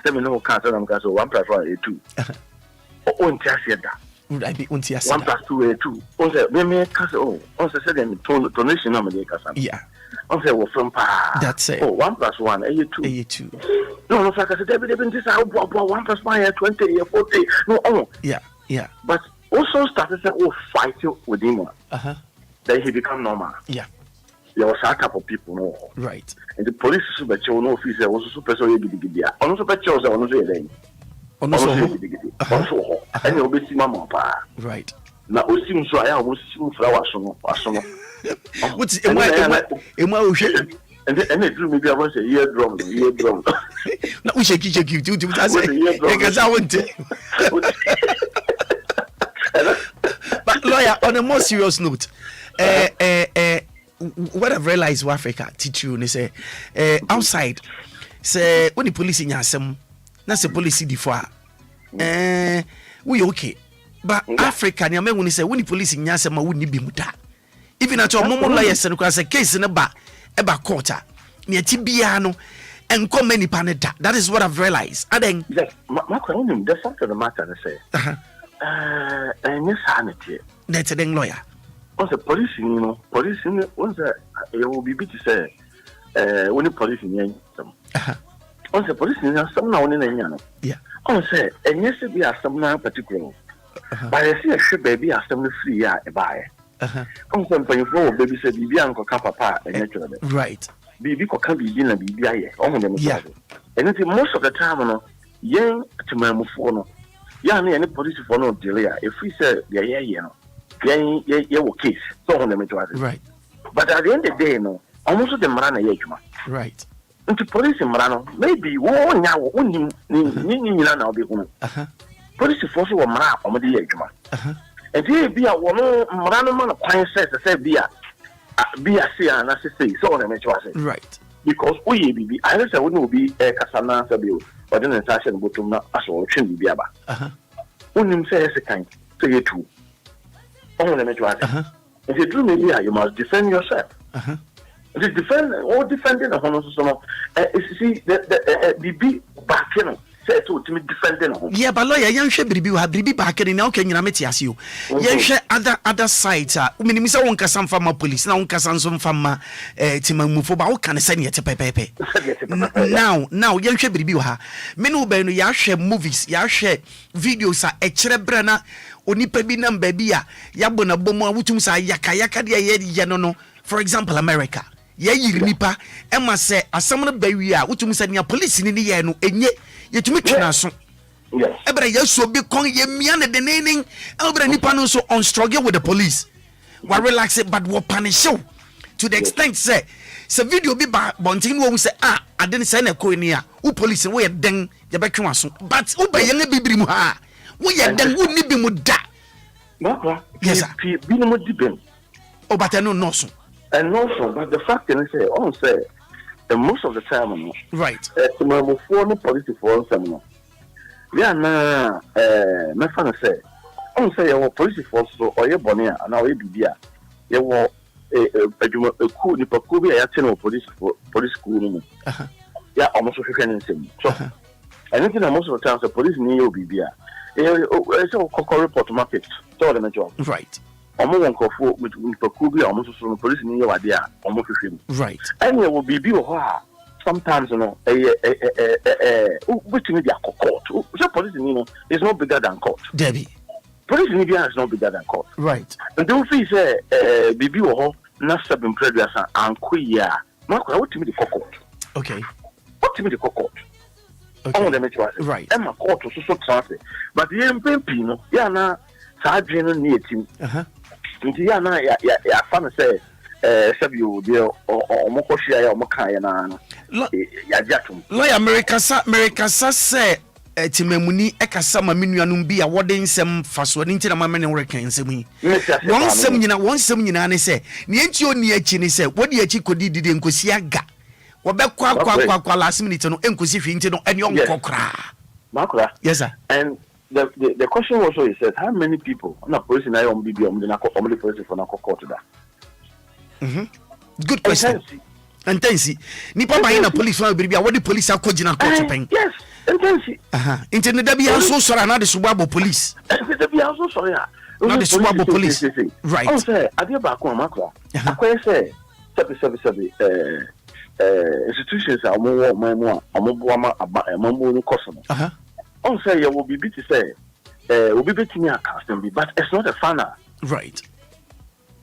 7 no cancer and castle 1 plus 1 a 2. On Tiasiada. Would I be on Tias 1 plus 2 a 2? On the Meme Castle, on the second donation of the Cassan. Yeah. On the from Pa. That's it. 1 plus 1 a 2. A 2. No, no, like I said, this is 1 plus 1 20 40. No, oh. Yeah, yeah. But also started to fight with him. Then he become normal. Yeah. There was a couple of people, no. Right. And the police super show no officer was super so you did the also super shows on the also and you'll be mama. Right. Now we seem so I almost seem flowers on what's and it drew me there was a year drum. No, we shake you too. Because I want to. But lawyer, on a more serious note, what I've realized with Africa teach you is outside say when the police in Yasem, that's the police before we okay. But Africa, you when say when the police in Yasem wouldn't be muta. Even at your moment lawyers and a case in a quarter near Tibiano and come many panetta. That is what I've realized. I think yes, my question there's something the matter to say. And yes, sanity. That's a dang lawyer. Once the police, you know, police, once it will be to say, when the police in some. Once the police in some now in a yeah. On say, and yes, we are some now particular. But I see a ship baby are some free a buy. On some point for baby said, be uncle papa and naturally. Right. Baby can be in a BBI on them. Yeah. And it's most of the time, young to my mufono. Yeah, any police for no delay. If we say, yeah, you know. Yeah, case. So on the right. But at the end of the day, no, almost the Marana Yajuma. Right. Into police in Marano, maybe one now, only Nina be home. Police force or Mara or the Yajuma. And here be a one Marano man of pine says, I said, be a sea and as I say, so on the right. Because we be, I wouldn't be a Casana Sabu, but then a session bottom as well, shouldn't be about. Wouldn't say as a kind, say it too. If you do media, you must defend yourself. Defending a honor so see the be back say to me defending. Yeah, but lawyer, young should be have be back in now. Can you meet as you? Young share other sides. Minimisa won't some from police now, some from Timamu for how can I send you to pepe? Now, young should be ha. Menu Ben, ya share movies, ya share videos, a cerebrana. Onipa bi na mbabia yabona bomo awutum sa yakayaka de ye yenono. For example, America ye yiri nipa e ma se asam no bawi a wutum sa nia police ni ye no enye yetumi twena so. Yes. Ebra yeso bi kon ye mia ne de nenin ebra nipa no so on struggle with the police. We relax it but we punish you to the extent say video bi ba bontin wo say ade ne say na ko ni a u police wo ye den ye betwe so but u ba ye na bibiri mu ha. We are then would need be muda. Yes, be no dibem. Oh, but I know no so. And also, but the fact is, say, most of the time, right? My phone policy for some. We are now, my father say, say, our policy force or your bonnet, and our BBA. you were a cool Nipakubi, I tell police school. Yeah, almost a friend in so anything most of the times the police need you be it's a report market, so the job. Right. Almost one call with Nipakubi, almost from the police need you idea, almost right. And it will be sometimes, you know, which media court. So police, you know, is not bigger than court. Debbie. Police media is not bigger than court. Right. And don't feel say Bibi or not seven predators and queer. Maakora, what to me the court? Okay. What to me the court? Okay. Right. And my court was so transfer. But the MP, no, yeah, na Sergeant near team. Yeah, na ya fan say. Sabu deal or Mokoshia or Mokayana. Lawyer America say Timemuni Ekasama Minuanumbi awarding some fast one into the Mamman Reckons me. One seminar say, Nientio near Chini said, what the Chicodi did in Kosiaga. Wabekwa last minute no Enkusi into and young Kokra. Maakora. Yes, sir. And the question also is said, how many people I'm not person I on BB on the person for Nako court to that. Good question. Intensi. Nipa ba na police wa biribi a what the police akọ gina court pen. Yes, intensi. Internet da bia so sorry na the subabo police. Da bia so sorry a. Na the subabo police. Right. Oh say ade ba ko Maakora. Akoye say sabi institutions a mo bo ama amambo no cost no. Oh say you will be to say will be betting a custom but it's not a fanner. Right.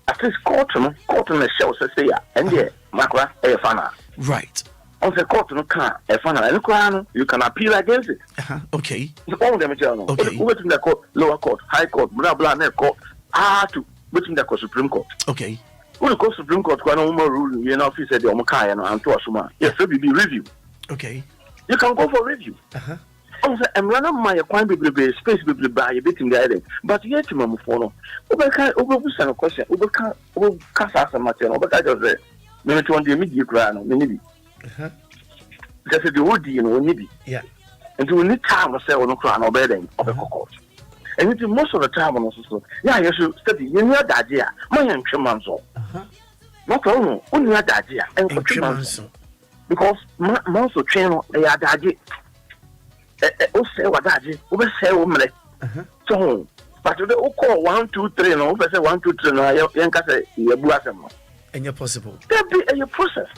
At least court in the show say and yeah, Maakora a fanner. Right. On the court no can a fanner and you can appeal against it. Okay. All them journal. Okay. Waiting the court, lower court, high court, blah blah court to waiting the Supreme Court. Okay. When the Supreme Court no more rule, you know, if you said the Omokai and to Asuma. Yes, so be review. Okay. You can go for review. I'm running my quite space by a bit in the island. But yet, Mamma Fono, over a question, over cast a material, but I just said, maybe one day, media crown, maybe. Just the wood, you know, maybe. Yeah. And to need time to say on a crown or bedding of a court. And it's most of the time on also, yeah, you should study, you know, that idea, my young Chamanso. Not only, only that idea, and Chamanso. Because most of channel, they are that idea. Say what that is, we say woman. So, but they call 1, 2, 3, no, we say 1, 2, 3, no, you can say you blossom. And you're possible. That be a process.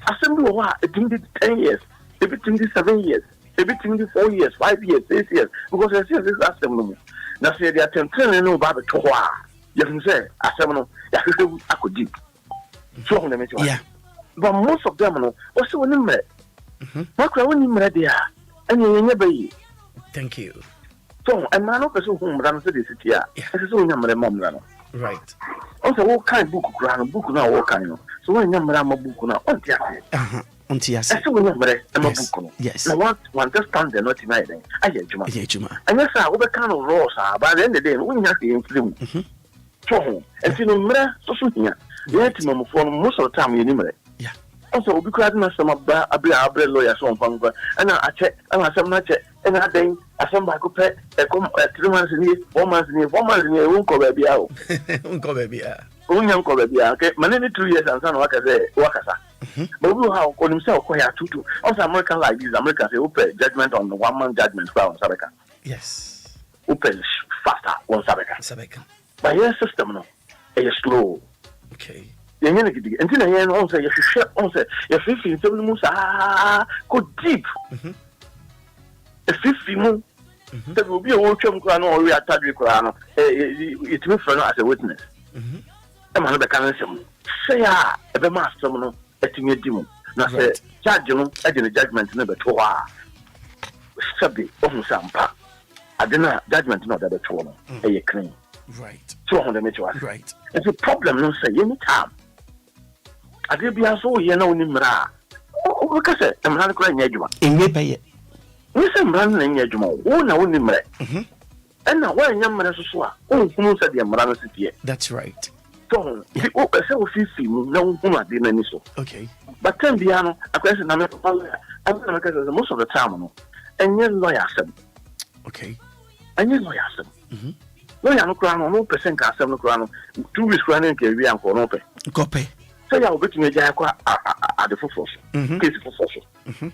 Assembly, it did 10 years, everything is 7 years, everything is 4 years, 5 years, 6 years, because I see this assembly. Now, say they are 10 no about the Toa. You can say, assembly, I could deep. So, yeah. But most of them, what's the one minute? Maakora, when you ready, and you never. Thank you. So, a man of the home runs the city. Yes, it's only number mom. Right. Also, what kind book ground book now, what kind of so when number I'm a book now, on Tias. I saw number I'm a book. Yes. I want one just stand there not tonight. I hear Juma. And yes, I will be kind of rose, by the end of the day, when you have to influence. So, and you know, so soon here, for most of the time, you know. Also, because I some of the lawyers on Panga, and I check, and I some check, and I think I some I could pay a 3 months in here, 4 months in here, 4 months in here, won't go baby out. Won't go baby out. Okay, many 2 years and son, what I say, Wakasa. But we have called himself quite two. Also, American like these Americans, they open judgment on the 1 month judgment for Sabeka. Yes. Open faster on Sabeka. But your system, no, it's slow. Okay. Until the end, also, you should also, if 50 go deep. If 50 moon, there will be a watch of crown or we are Tadri crown. It will for as a witness. I'm not the cancer. Say, a master, no, a thing a demon. Now, say, judge, I did a judgment number 2. Subject of some part. I did not judgment not that at all. A claim. Right. 200 meters. Right. It's a problem, no say, any time. I did be so you know in Mra. Oh, look at it. I'm not crying Yajuma. In your pay it. Listen, running Yajuma. Oh, no, only Mre. And now, why young man oh, who said the Amran City? That's right. So, oh, I saw 50, no, who didn't any so. Okay. But then, Biano, a question I'm not most of the time, and your lawyer said. Okay. And your lawyer said. no ya no kura no percent ka asem no kura no 2 weeks kura no nke wi anko no pe kope so ya obetumi ja kwa ade fofo case fofo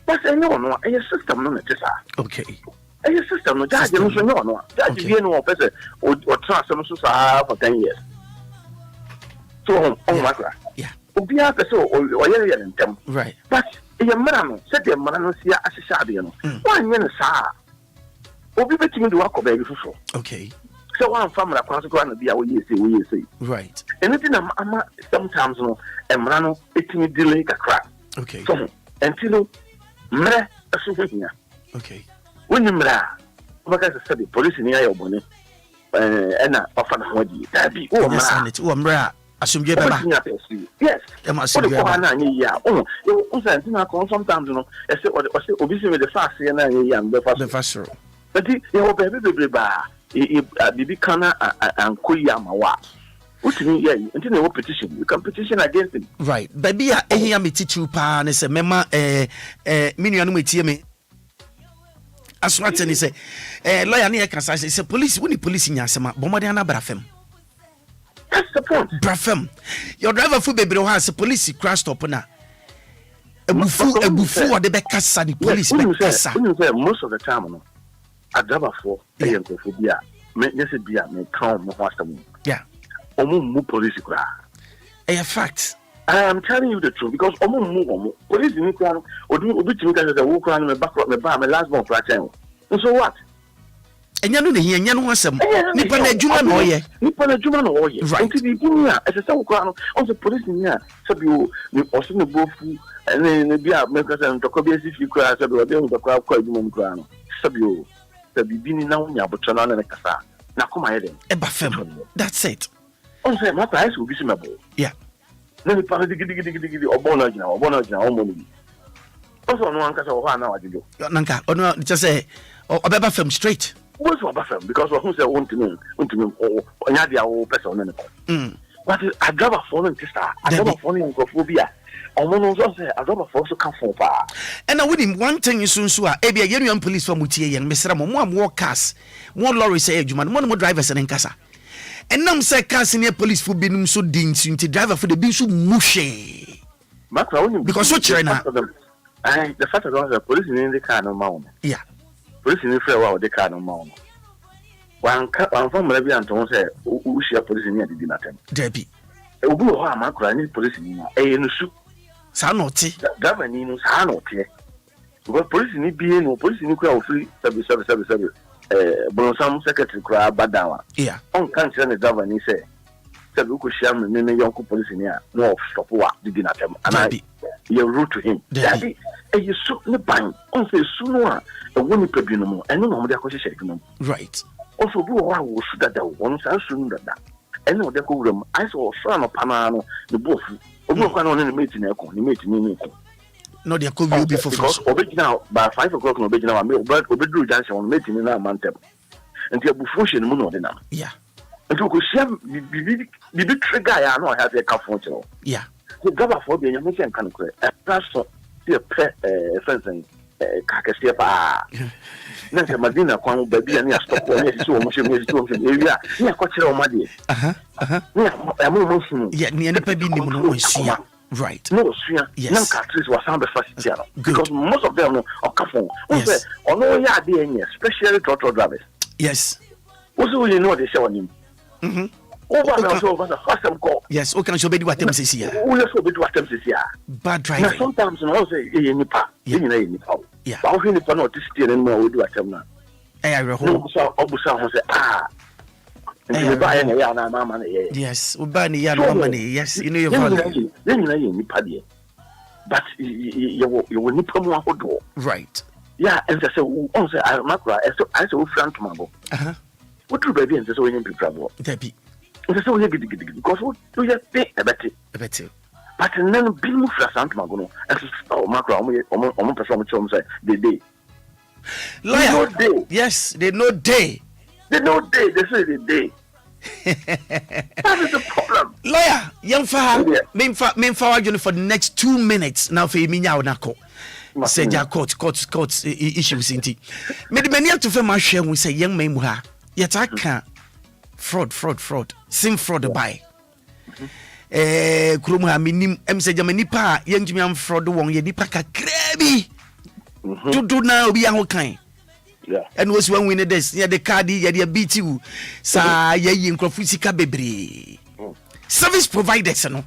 but any one no e system no na tesa okay e system no judge no so no judge bi no person o transfer no so for 10 years so on makra yeah Obia person o yere ntem right but e mara no se de mara no sia asesa ade no wan nye no saa obi betimi de wakọ baby fofo okay so one family akwanso kwa na bia wo yesi right anything ama sometimes no emra no etimi delay kakra okay so until mra aso hia okay when mra because say the police ni ayo bone na ofa na hodi dabi o mra asumje beba yes am asumje beba na anya ya o say na sometimes no e say obi say the fast na anya ya the fast but you baby ba bibi kana ankoyi amawa utimi yeah until no petition you can petition against him right baby ya ehia metichu pa ne se mema minua no metie me aswate ni se lawyer ne kasa se police woni police nya asema bomode na brafem that's the point brafem your driver fu bebre ho as police crash stop na ebufu wo de be kasa ni police be kasa most of the time no adaba for phobia me say bia me count mo fastam yeah mu police kura a fact I am telling you the truth because mu police ni kura obi timi ka say wo kura no me back me ba me last born kura chen so what enya no ne hia enya no asem nipa na adwuma na oye right nti bi bunya e say wo kura no on the police ni a sabi o ni oso ne bofu ne bia me ka say ntoko bi asi kura sabi o de ntoko kwa adwuma kura no sabi o sabi bi ni na wonya botona na kasa na koma yeden e ba fem that's it on say my price will be simple yeah na ni pa digidi obona jina o mo ni also no anka so ho na wajejo nanka ono just say obeba fem straight what's what fem because who say want to onya dia o person na ko but I drive a phone and sister I drive a phone in phobia omo so say I drive a phone so can for pa and I with him one thing is so a bia yenu police for mutie yen mesra mo am cars mo lorry say adwuma mo drivers en nkasa enam say cars near police for binum so din nti driver for the bin so mushe because so chere na the fact that the police in the car no ma yeah police in the car no ma one from maybe anton say who share police in the dinatem debi obi ho Maakora ni police ni no su sa no ti driver ni no sa no ti because police ni bi no police ni kura ofri sabi Bronsam secretary kura badawa yeah on kan say the driver ni say sabi ko share me yonko police ni a no stop wa the dinatem and you route to him debi you su ni ban on say su no a woni pebi no mo eno no mo de akọ hye no right also bi wa wo su dada won san su no dada eno de ko wuram I saw so no pana no the bofu obi kwa no ne mate na ekọ ni mate ni ko no de ko bi for because obegina by 5 o'clock no obegina wa me obedru junction on mate ni na mantem enti abufu hye no mu no de na yeah enti ko share bi trigger ya no have a kafon chero yeah the governor for be nyame sen kan ko so the fence kakese pa na se madina kwa baby ani stop o ni so mo area ni akọchire o made ni mo sunu yeah ni pa bi ni mo no sia right no sua na catris was sound facility because most of them no okafon o say ono ya de enye especially trotro drivers yes also you know they say on him yes o kan so be di watem sisi ya o le so be di watem sisi ya bad driving sometimes no say e nipa yeah ba o hini pa no tisiti ne mo o di watem na I reho no so obusa ho say and ba ya na ya na mama na ye yes o ba ni ya na mama ni yes you know your value then you nipa de but you nipa mo ahodo right yeah and say on say Maakora I say we front mabo what do baby and say we need people debi so we gidi because we just pay a better but then be move for Sant Magono and so Maakora omo person mo say they lawyer yes they know day they say they day that is the problem lawyer memfa wajuni for the next 2 minutes now for me nya onako say ja court issues inti me de mania to fe ma hwe hu say yen man mu ha yetaka fraud sim fraud by kurom ha minim em se jama nipa yentumi am fraud won ye nipa kakra bi dodo na obi aho kan and was when we need this yeah the card yeah the beat you sa ye nkrofu sika bebre service providers no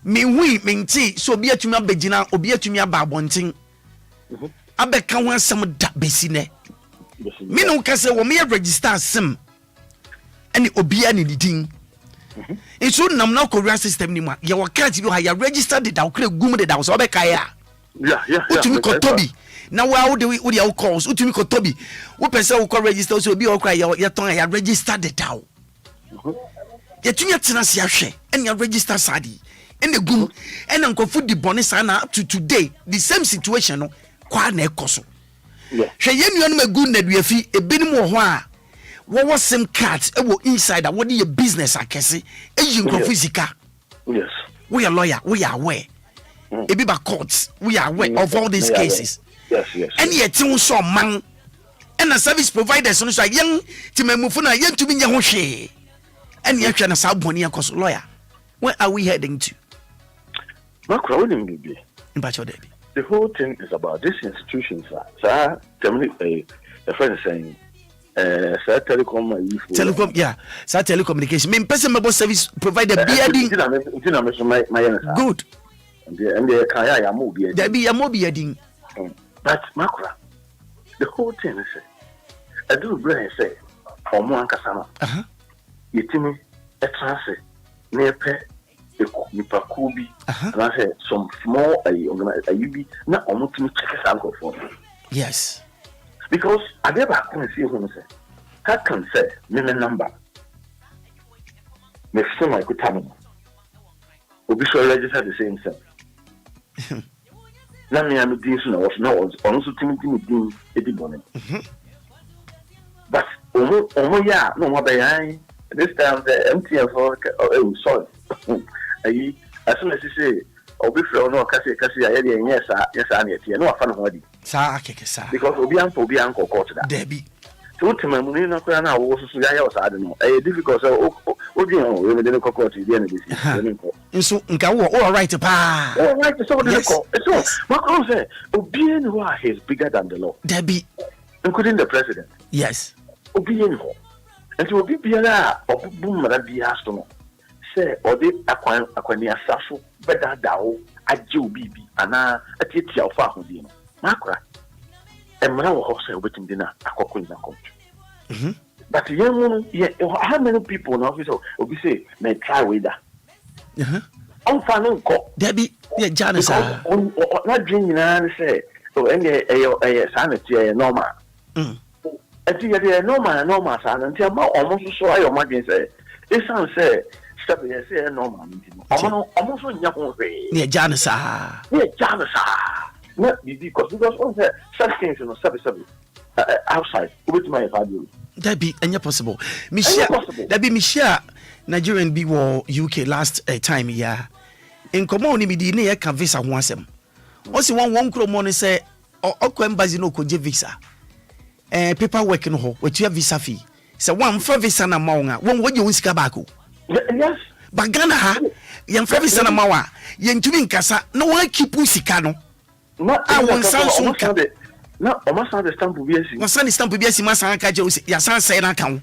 me nti so obi atumi abegina obi atumi aba abonten abeka ho asem da besi ne me no ka se wo me register sim ani obi ani didin so nam na courier system ni ma ye wo card bi ha ya register the da kra gum the da so obeka ya utumi kotobi na wa wo de wo calls utumi kotobi wo pese wo ko register so obi wo kra ya ton ya register the da ya tunya tena se ahwe and ya register sadi and the gum and nkofu di bone sana up to today the same situation no kwa na ekoso hwe ye nuanu magu na duafi ebinim wo ho a wo sim cards e wo inside wo de business akese eyi nkofu sika yes we are lawyer we are aware ebi ba courts we are aware of all these cases yes and yet tin so man and the service providers no so yen timamufu na yen tumi nya ho hwe and yet na sa boni akoso lawyer where are we heading to Maakora wouldn't be the whole thing is about these institutions sir a friend is saying sir telecom yeah sir telecommunication me person mobile service provider biadin good and the kaya ya mo biadin there be ya mo biadin but Maakora the whole thing is I do brain say omo ankasa no yetimi etrase nepe nipa kubi and I say some small ayubi na omutimi check sanko for yes because I never can see who say how can say me number me feel like kutano obi so register the same thing na me am din so na was no on so timi din edibone but omo ya no mo bayan this time the MTF for sorry as soon as you say obi fro no kasi ya dey yes and yet no afa no hodi sa akeke sa because obi anko court that debi so timam ni na kwa na wo so ya o sa de no difficult so obi on we dey no court dey na dey so nka wo all right pa all right so dey so Maakora say obi ni who is bigger than the law debi including the president yes obi ni ho and so obi biara obu mara biara so no say odi akwani asafo beda dawo aje obibi ana atiatia ofa ahodi no Maakora emra wo ho say obetim dina akoko ina come but how many people now obi say may try with that on fanu ko debi ye janisa na dream na say so ende sanity normal ati ye normal sanity ma almost so ayo ma bin say isan say step ye say normal almost so nya ko we ye janisa na because on say such things no sabi outside with my father that be any possible Michelle Nigerian be war UK last time yeah in common ni di na can visa ho asem o si won kro mo ni say okwa embassy no ko je visa paperwork no ho wetua visa fee say one for visa na mawo won wo je unsika baako yes but Ghana ha ye for visa na mawo ye ntumi nkasa na won keep usika no I won Samsung na o ma san the stamp biasi o san the stamp biasi ma san ka je ya san sai na kan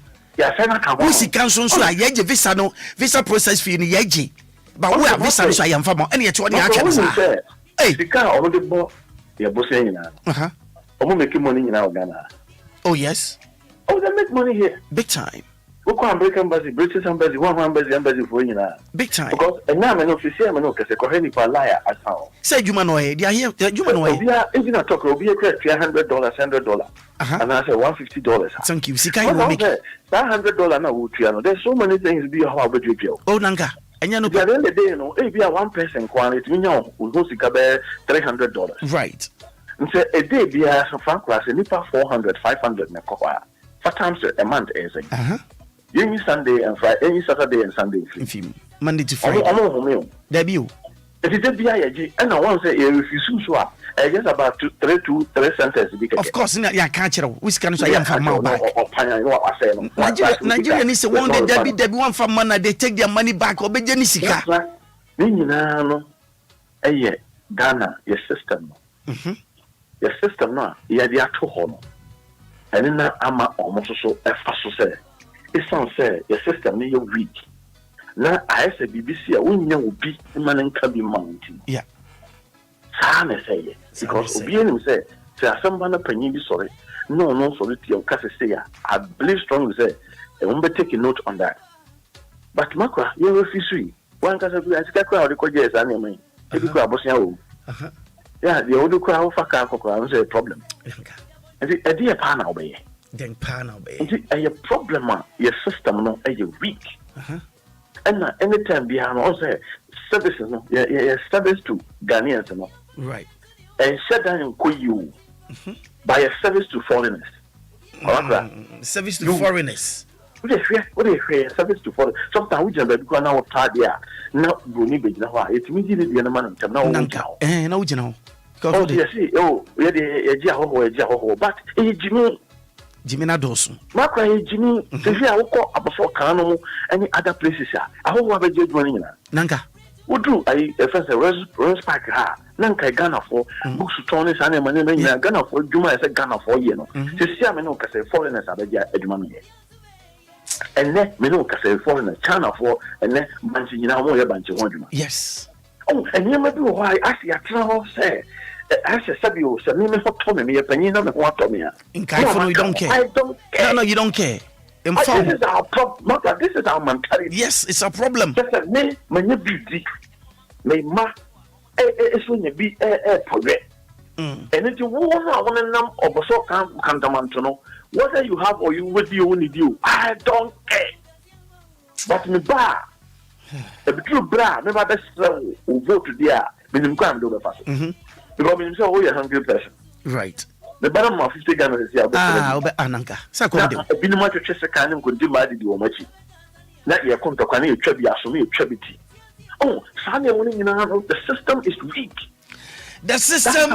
wo si kan so a ye je visa no visa process fee ni ye je ba wo a visa so ya mfa mo ene ye to ni aka sa the car o de bo ye bo say nyina o mo make money nyina o Ghana oh yes they make money here big time we go American embassy British embassy one embassy for nyina big time because na me no official me no kese ko heni pa liar asao say juma no he dia here juma no he obia even talk obia credit $100 and I say $150 thank you sika you make that $100 na wo tua no there's so many things be how about you oh nanga enya no at the end of the day no e be a one person kwan it mean you go sika be $300 right and say a day be a fan class nipa 400-500 na kwa for times a month is any Sunday and Friday any Saturday and Sunday Monday to Friday I'm debut It is a BIG, and I want to say, if you so, I guess about 3 sentences. Of course, I can't tell. Which can say, I'm from Nigeria needs to one day, Debbie, one from money, they take their money back or be Genisika. Ghana, your system. Your system now, you're the actual home. And in that, I'm almost so say. It sounds say your system is weak. Now, I say BBC, I wouldn't be man and can be mountain. Yeah. Sana say, because Obia say, someone a penny be sorry. No, sorry to your case say, I believe strongly say, I won't be taking note on that. But Maakora, you're a fishery. One can say, I can't crowd the coaches and me. If you crowd, yeah, the older crowd for car say a problem. A dear pan away. Then pan away. A problem, your system, no, a weak. And anytime behind also services, no, service to Ghanaians, no. Right. And shut down you by a service to foreigners. Service to foreigners. What is service to foreigners? Sometimes we just go now Tadia. Now, Bruni Bejana, it's immediately the man now. Eh, no, you know. Oh, yes, we had a Jaho, but a Jimmy Nadosun. Maakora Jimmy, if you are before Kano, any other places, I hope I have a joining. Nanka. What do I first a rose pack? Nanka Ghana for books to Tony San and Ghana for Juma as a Ghana for you know. To see a Menoka say foreigners are the money. And then Menoka say foreigner China for and then Banchi now a bunch of one. Yes. Oh, and you may be why I see a travel say. I said, Sabio, Samina for Tommy, a penina, and what Tommy. In California, you don't care. I don't care. No, you don't care. This is our problem. This is our mentality. Yes, it's a problem. Just a me, when you be may ma, it's when you be a progress. And if you want to know of a so cantamantono, whether you have or you with you only do, I don't care. But me bar, a true bra, never best who vote to the minimum crime do the fast. Because we say, you're a hungry person. Right. The bottom of 50 Ghana is here. Ananka. I've been much to chess a kind of good divided you much. Not your contact, I need to be assuming tribute. Oh, Sunday morning, the system is weak. The system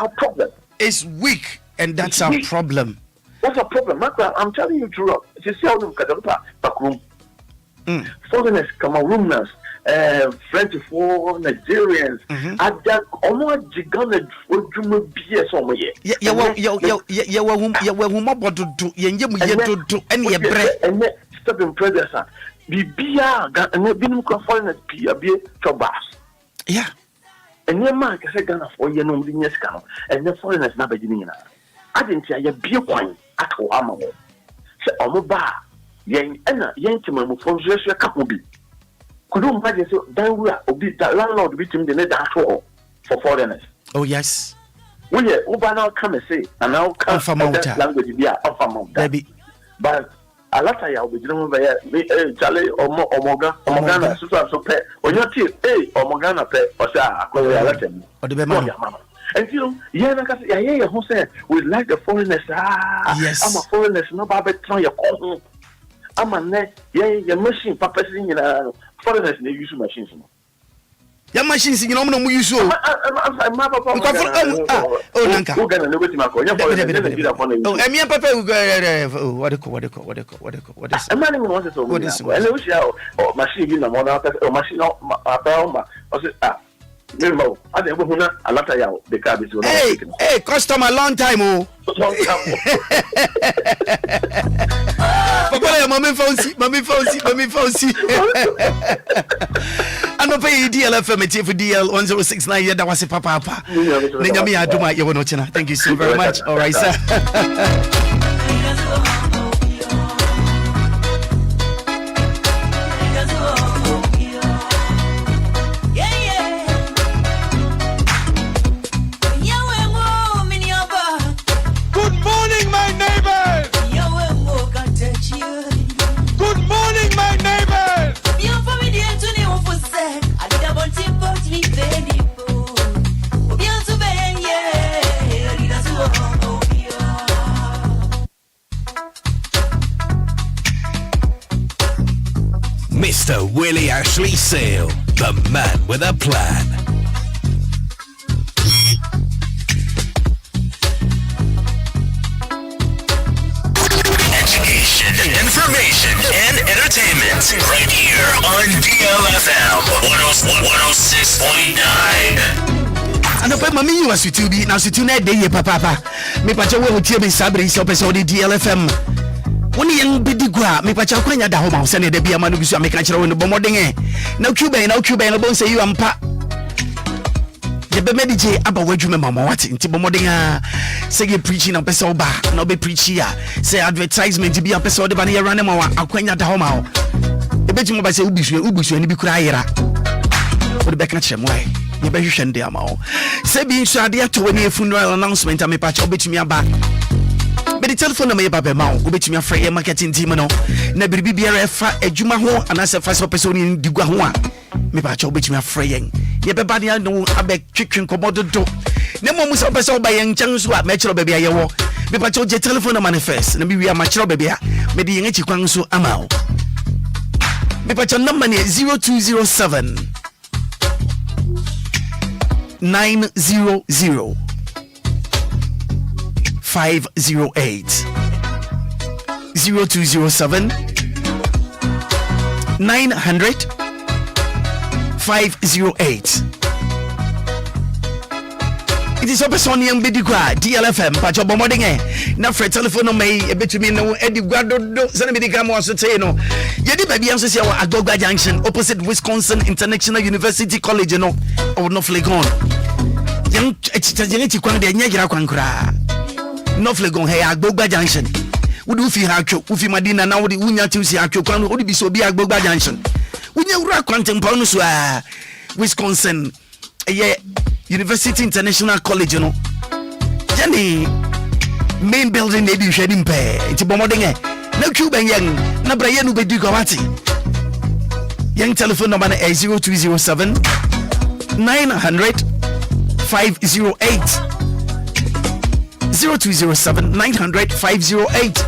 is weak, and that's our problem. What's our problem? I'm telling you true. You see how them back room. Foreigners, Camerooners, French for Nigerians, at that almost gigantic for Juma BS on my year. Yeah, and step in predecessor. Bibia, and been foreigners be a bit chobas. Yeah. And your man can say Ghana for your no business count, and the foreigners never did. I didn't say a beer coin at Oama. Say, Omoba, Yang, Yantima, for just a couple be. Could you imagine so then we are the landlord between the net for foreigners? Oh, yes. Well, yeah, Uber now come and say, and now come from that language be off amount. But a lot of you will be doing by Charlie or Morgana, so pay, or your team, or Morgana pay, or say, or the Bema. And you know, yeah, who said we like the foreigners. Yes, I'm a foreigner, no Baba try your call. I'm a net, your machine, Papa, foreigners, they use machines. Your machines, you know, no use so. Oh, Nanka. Oh, and me and Papa will go. What is a man who wants to what is or machine in the morning or machine or Lumba, I don't know a lot of the cab is hey, customer, long time. Oh, Papa, mommy fancy. I don't pay DLFM for DL 1069. That was a papa. Thank you so very much. All right, sir. Mr. Willie Ashley Sale, the man with a plan. Anope mami you asutu bi na asutu na de ye papa. Me pacha we hotie be sabre so person de DLFM. Woni yen bidigwa me pacha kwanya da ho ma se ne de bia ma no bisu ameka kire woni bomoden e. Na Cuban no bon say you ampa. The be medije aba wadwuma mama wati nti bomoden a say you preaching na person oba na be preach here. Say advertisement bi a person de ba na ye run ma wa akwanya da ho ma ho. Ebetimo ba say ubisu ani bi kura ayera. Wo de be ka kire mo ai. You better send them out. Say being so idea to any funeral announcement. I'm a patch of me about. But the telephone number about mount, which me a free marketing team. No, never be BRF, a Juma ho, and as a first person in Duguahua. Me patch of me a fraying. Everybody I know I beg chicken commoded do. No more was up by young chance what metro baby I walk. Me patch of your telephone manifest, and we are mature baby. Maybe you ain't so amount. Me patch of number 0207. 900 508 0207 900 508. It is a person young bidigwa DLFM pacho bomodenge na free telephone no may e betumi no edigwa do send me the gamo so say no yedi baby am so say wa Agogba Junction opposite Wisconsin International University College no or no flegon yang eti kwan de nya gira kwan kura no flegon hey Agogba Junction wudu fi ha two ufi madina na wudi unya tiusi atwo kwan wudi bi so bi Agogba Junction unya wura kwantem pa no so a Wisconsin University International College, you know. Jenny, main building, maybe you should pay. It's a bombarding. No Cuban young, no Brian be Dugawati. Young telephone number 0207 900 508 0207 900 508.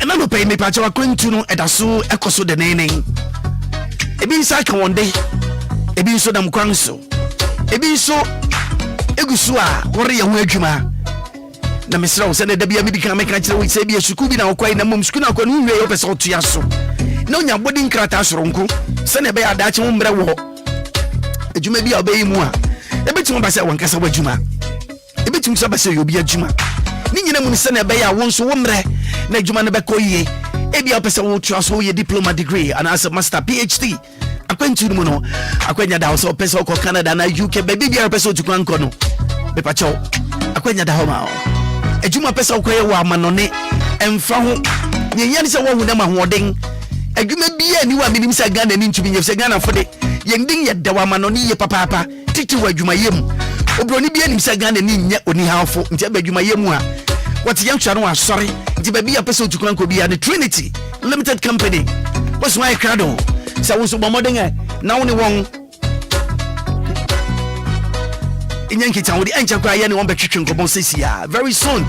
And I don't pay me patch of going to know at a so echoso the name. A being cycle one day, a being so damn quanso. Ebi so egusu a wore ye ho adwuma na mesra wo se na da bia medical make na kire wo se bia suku bi na okwai na mom suku na kwa no wie yo pese otua so na onya body nkrata soronko se na be ya daache wo mbre wo adwuma bi a obeyi mu a ebetimo ba se wonkasa wadwuma ebetimo so ba se yo bi adwuma ni nyina mu se na be ya wo nso wo mbre na adwuma no be koyie ebi a pese wo tua so ye diploma degree and as a master PhD akwantu mu no akwanya da so pese ko Canada na UK baby bia pese tu kwanko no be pa cho akwanya da ho ma adwuma pese ko ye wa manone emfa ho nyenya ni se wo hu na ma hoden adwuma bia ni wa minim se Ghana ni ntumi nyef se Ghana fode yendin ye da wa manone ye papa titi wa adwuma yem obroni bia nim se Ghana ni nya oni hafo nti ba adwuma yem a what yan twa no asori nti baby ya pese tu kwanko bia the Trinity Limited Company what's my crado. So we so bomodeng na woni won inyanki tan wodi ancha kwa ye ne won betwetwe nkobon sesia very soon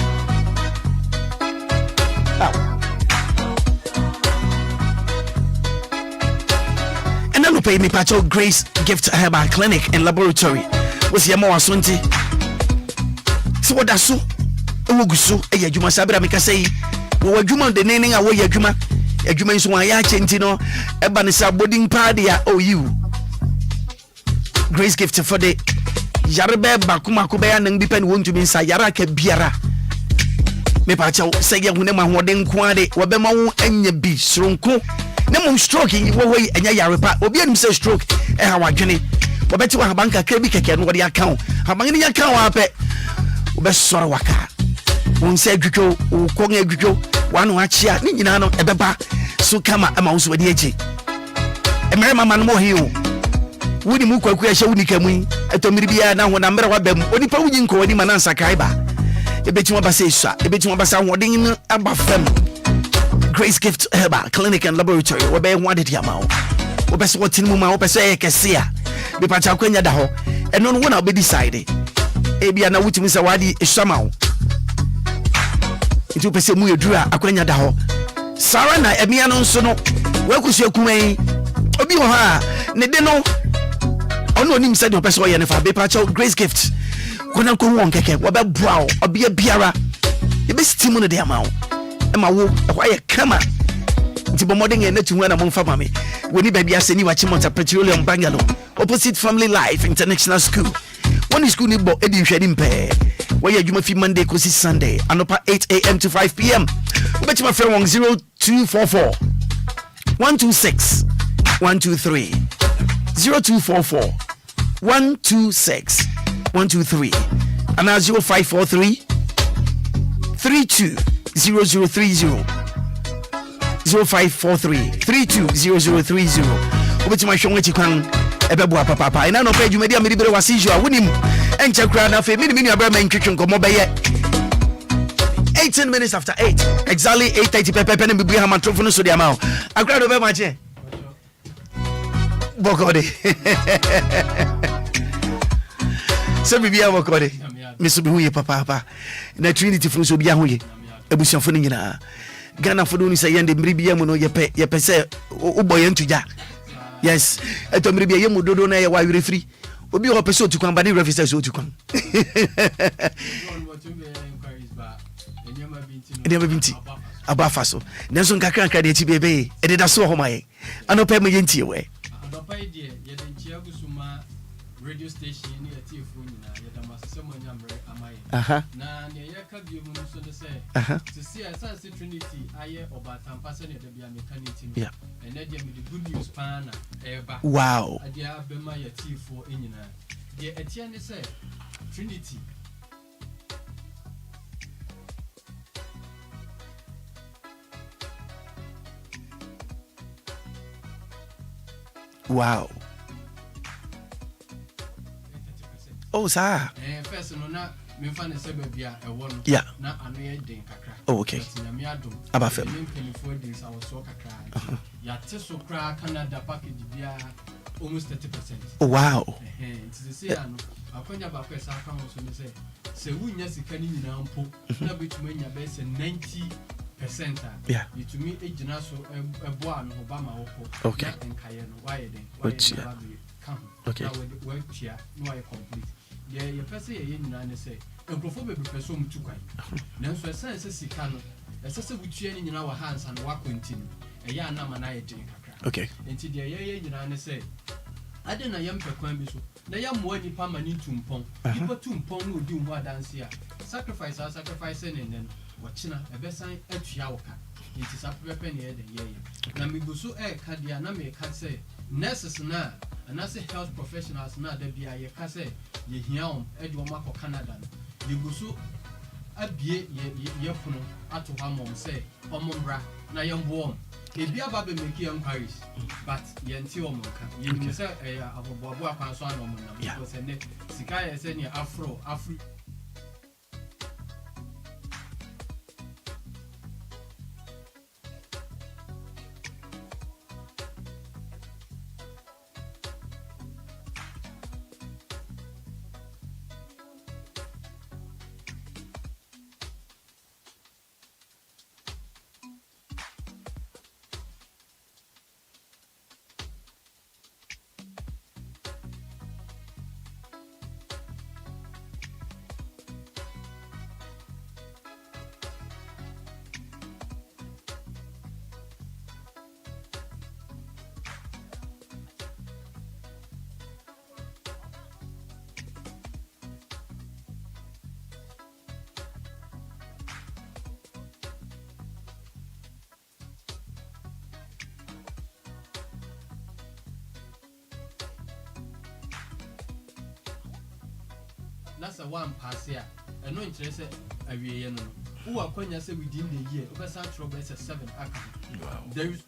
and then we pay me patcho Grace Gift Herbal Clinic and Laboratory was ye mo asonti so what so ogusu e adwuma sabra me ka sei wo adwuma de nenin a wo ye adwuma adwuma nso wa ya chenti no eba ne sa boarding party a you Grace Gift for the yarebe bakuma ko be ya nan bi pen wontu bi nsa yara ka biara me pa cha se ye hune ma hoden ko ade wo be ma wo anya bi sronko na mum stroke wo wo anya yare pa obi anim se stroke e ha wadwene wo be ti wa banka ka bi keke no wo de account ha ban ni account wa pe wo be soro waka won se adwudwo wo ko nga adwudwo wanu achia ni nyina no ebeba so kama ama wo so wadi eche emere mama no mo hiu wudi mu kwaku ya hye kamu etomiri bia na ho na mere wabam onipa wunyi nko wadi manansa kaiba ebeti mo ba se sua ebeti mo ba sa hodin aba fam Grace Gift Herbal Clinic and Laboratory wo be ho ade dia ma wo be so wotin mu ma wo be so ekese a be pa cha kwanya da ho eno no wona obe decide ebia na wutimi se wadi esama wo itu pese mu yedura akwanya da ho Sarah na emia no nso no wakusu akuman obi ho ha ne de no ono nim se de pese o ye ne fa be pa cha Grace Gift kona ko won keke wo be brow obi biara e be steam no de ama wo e ma wo e kwa ye kama nti bomodeng na tu na momfa mame woni ba bia se ni wa Chimonta Petroleum Bungalow opposite Family Life International School When is school ni bo edi hwede mpe. Where you fi Monday kosi Sunday. Anopa 8 a.m. to 5 p.m. Bet my friend on 0244 126 123 0244 126 123 and now 0543 32 0030 0543 32 0030 obeti my show wechi kwan ebeboa papa ina no page media medibere wasiju a wonim enche kra na fe mini abra man twetwe nkomo beye 18 minutes after 8 exactly 8:30 pepe na bibu ha mantrofo no so dia ma akra do be ma che bokode so bibia bokode meso bi huye papa na Trinity fun so bia huye ebusiafo no nyina Ghana for don't say yende mribia mu no yepe se uboye ntuja yes eto mribia yemu dodo na ye wa wire free obi o pese otukwan ba ne refice so otukwan Enema binti abafa so nenso nkakra nkra de ti bebe Anidaso Wɔhɔ maye anopa me yenti we anopa de ye de nchia gusuma radio station ni atiefo nyina ye da masesemo nyamre amaye na ne ye ka bi mu so de se to see as Trinity aye obatampa se ne da bia mekaniti no ene de me good news pana eba wow adia bema ye atiefo nyina de etia ne se Trinity wow oh sir first no na me fa ne se bia e wo no na anu ye den kakra oh okay nyame adom abafem me den sa wo so kakra ya te so kra Canada package bia almost 30%. Oh wow nti se ya no akonya ba kwa sa kan so ne se wunya sika ni nyina mpo na betuma nya be se 90% itumi ejina so ebo an Obama woko okay nkaye no waye den okay we tia no waye complete ye pese ye nyina ne se enkrofo be preso mtu kwan nanso ese sika no ese butua ni nyina wa hansa no wa continue eya na ma na ye den kakra okay enti de ye nyina ne se ade na yem pekwan bi so na ya mo ani pa mani tumpon ipo tumpon no odi ho adanse a sacrifice ne nen wachina ebesan atua woka enti sapepe ne ye de ye na mibuso ka dia na me ka se nurses na anase health professionals na da bia ye ka se ye hia om e de oma ko Canada no mibuso abie ye pono ato ha mom se omombra na yembo ebi aba be make enquiries but yenti omonka yemi se abobo akwan so anom na because ne sika ye se ne afro nasa one pass here and no interest awie no who akwanya say within the year over sa trouble is 7 account wow there is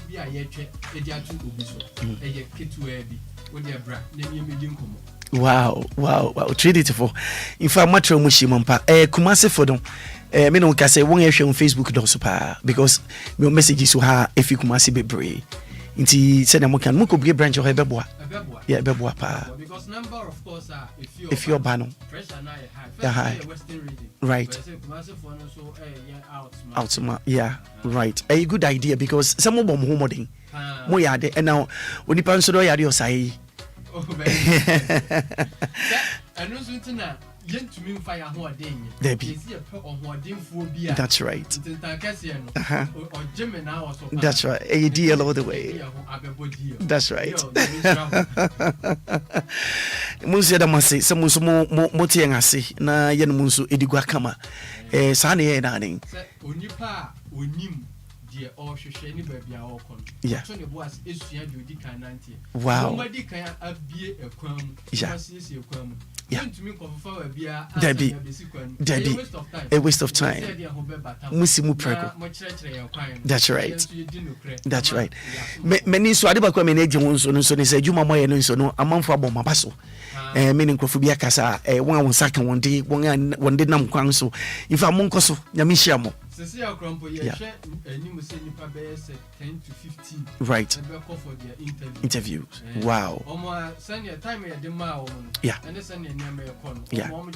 bi a yɛtwɛ ɛde ato obi so ɛyɛ ketewa bi wo de bra na ne yɛmɛdi nkɔmmɔ. Wow. Trinity for. In fact, much more shimampa. Kumasi for them. Me no can say one share on Facebook do super because me messages to her if you Kumasi be brave. Inti said I'm can muko be branch of Beboa. Yeah, Beboa pa. Because number of course if you're bano. Pressure now high. Western region. Right. Out. Yeah. Right. A good idea because some of them home mo yade and now when you pan so do yade osai. That's right. That's right. A deal all the way. That's right. Munsi adamasi samusu mo tiengasi na yen munsu edigwa kama sane ye naning. Onipa onim die o hwehwe ni ba bia o kon. So ne boas esua de odi kan nante. Wow. Somebody kan abie ekwam. Masisi ekwam. Yeah. Debbie. A waste of time. Musimu prego. That's right. That's right. Many so adiba kwa meneje wonso no so ne se djuma moye no so no amanfo abom mabaso. Meaning krofobia kasa won wonsaka wonde nam kwan so. Ifa monkoso nyame hia mo. Sisi ya krompo ye hwe enimu se nipa be 10 to 15. Right. For their interviews. Wow. Send your time ya de ma yeah. And send your name ya kon. Yeah. Wow.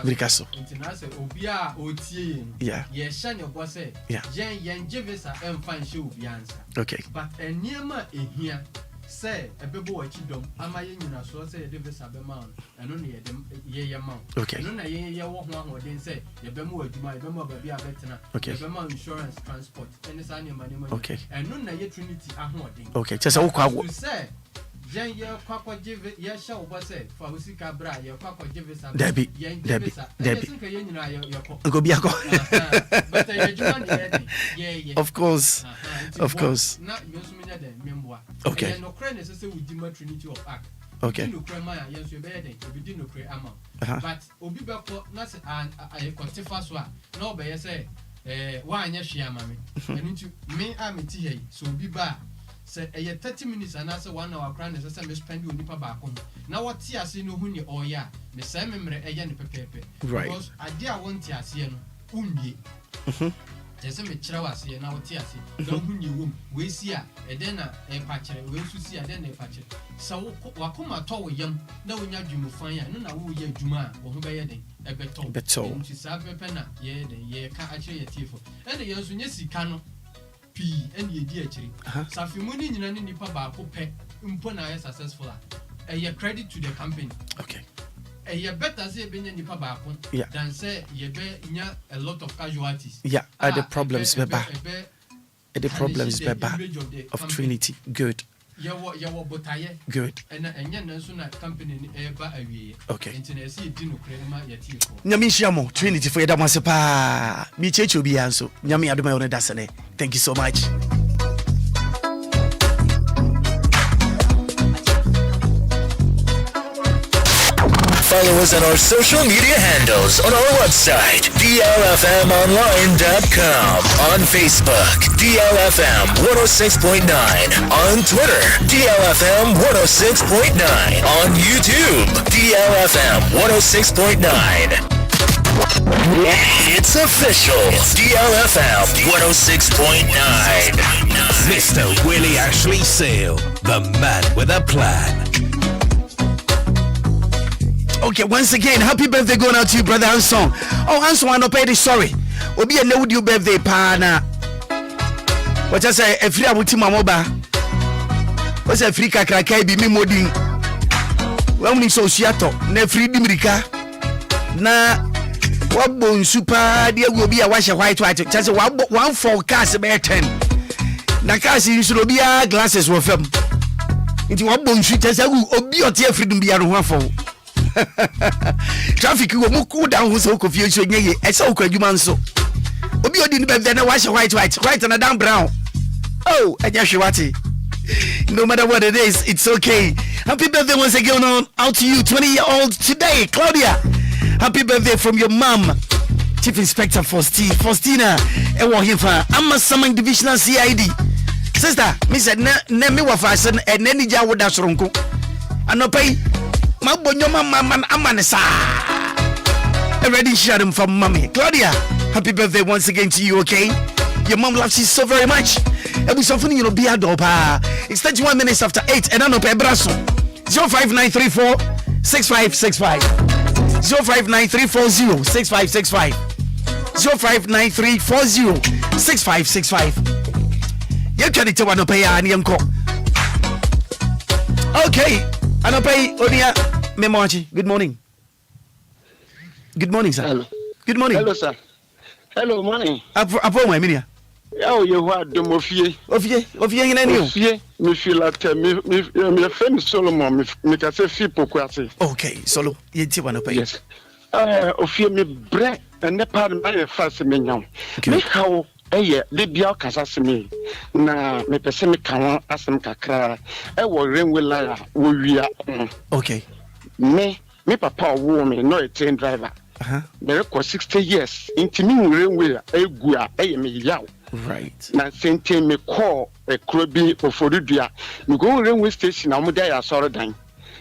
Brikaso. Internase Obia otie. Yeah. Ye hye ne bo se. Yeah. Yen jevesa emfan hye Obia ansa. Okay. But eniema ehia say ebebo wachidom ama ye nyina so say de visa be ma eno ne ye ma okay eno na ye wo ho ahoden say ye be ma adwuma ye be ma ba bia betena ye be ma insurance transport ene sa ne ma okay eno na ye Trinity ahoden okay chese wo kwa say jen ye kwakwa give ye sha wo say fa usika bra ye kwakwa give sa Debbie think ye nyina ye ko go bia ko but ye adwuma ne ye of course na yo so menya de memboa okay no kra ne say we di Trinity of act okay no kra ma ya so be den obi di no kra ama but obi be ko na say aye kotifa so a na obeye say wa anya hwe ama me enu me a me ti hei so obi ba say 30 minutes and say 1 hour kra ne say me spend onipa ba ko na woti ase no hu ni oya me say me mre eye ne pepepe because ade a wonti ase no unwie Jese me kyerɛ wase na wote ase da hu ni wom we si a eden na pa kyerɛ we su si eden na pa kyerɛ sa wakoma tɔ wo yam na wonya dwumu fan ya no na wo yɛ adwuma a wo ho bɛyɛ den ɛbɛtɔ nti sa pepe na yɛ den yɛ ka akyerɛ yɛ tiefo ɛne yɛ nso nyɛ sika no pii ɛne yɛ di akyiri safimu ni nyina ne nipa ba ko pɛ mpo na yɛ successful a ɛyɛ credit to the company okay you better say benya nipa baako than say you be nya a lot of casualties. Yeah, the problems be bad. The problems be bad of Trinity. Good. Yawo botaye. Good. And enya nanso na company ni eba awie. Okay. Internet see di no krema yati ko. Nyame hyiamo Trinity for yeda mase pa. Mi cheche obi anso. Nyame adoma yo ne dasene. Thank you so much. Follow us on our social media handles on our website, DLFMonline.com, on Facebook, DLFM 106.9, on Twitter, DLFM 106.9, on YouTube, DLFM 106.9. It's official, DLFM 106.9. Mr. Willy Ashley Sale, the man with a plan. Okay, once again, happy birthday going out to you, brother Anson. Oh, Anson, I'm not paying sorry. Obi a no do birthday, pana. What I say, a free abutima moba. What's a free kakrakai be me moding? Well, me so shiato, ne free dimrika. Na what bone super, dear will be a wash a white. Just one for cast about 10. Na kasi should be a glasses with them. Into what bone shoot as I will be your tear freedom be a one for. Traffic go mo cool down so confusion ye e so ko adwuma nso obi odi ni be na wash white and down brown oh anya hwewati no matter what it is it's okay. Happy birthday once again out to you 20-year-old today Claudia. Happy birthday from your mom Chief Inspector Faustina ewo hifa ama Samang Divisional CID. Sister, me said na me wa fasen and any ja woda soronko. Anopai mabonyo mama amanesa. Already shot him from mommy. Claudia, happy birthday once again to you, okay? Your mom loves you so very much. And we something you know be a dopa. It's 31 minutes after 8 and I know Pebraso. 05934 6565 05934 6565 05934 6565. You can tell one pay and yanko. Okay, and I pay Onia Memoji. Good morning. Good morning, sir. Hello. Good morning. Hello, sir. Hello, morning. Apo my media. Oh, you are the Mofie. Ofie in any Mofie, me feel like me friend Solomon, me can say people quasi. Okay, Solo, you tell one pay. Yes. Ofie me bread and the part of my fast me now. Me how the bia kasa me na me pese me kan asem kakra e wo renwe la wo wia. Okay. Me papa wo me no a train driver. There for 60 years into me renwe egua e me yaw. Right. Na sente me call a krobi ofodua. Me go railway station amuda ya soro dan.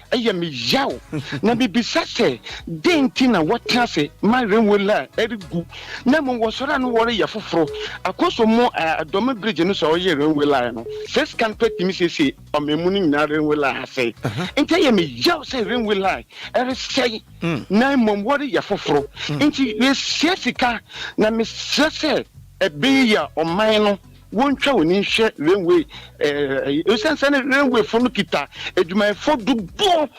Eye me yaw. Na me bisa se denti na wata se my railway la erigu. Na mo wosora no wore ye foforo. Akoso mo adome bridge no so ye railway la no. First can pet me say o memu ni na railway la say. Enti ye me yaw se railway la eri say na mo wore ye foforo. Enti we sika na me se ebeya omaino wontwa woni hwe railway esense railway fo no kita edwuma fo dubo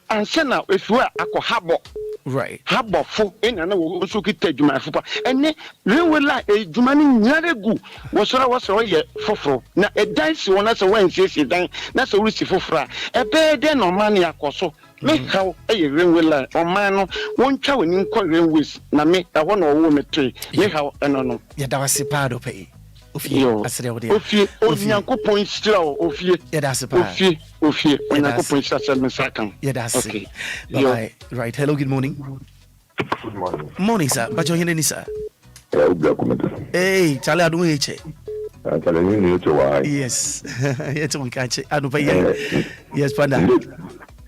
anse na efuwa akọ habo right habo fo ena na wo so kita edwuma fo pa ene railway la edwuma ni nyaregu wo soro ye foforo na edan si wona se wan sisi dan na se wuri si foforo ebe de no man yakoso me how railway la omano wontwa woni nko railways na me eho na owo metwe me how eno ya da wase pa do pay ofie asere wo de ofie onyankopon stira ofie ya da se pa ofie onyankopon stira me sakan ya da se okay bye right hello good morning morning sir but you hear sir Obia kometa hey chale adu heche chale ni heche wa yes yeto nkache adu pa yes panda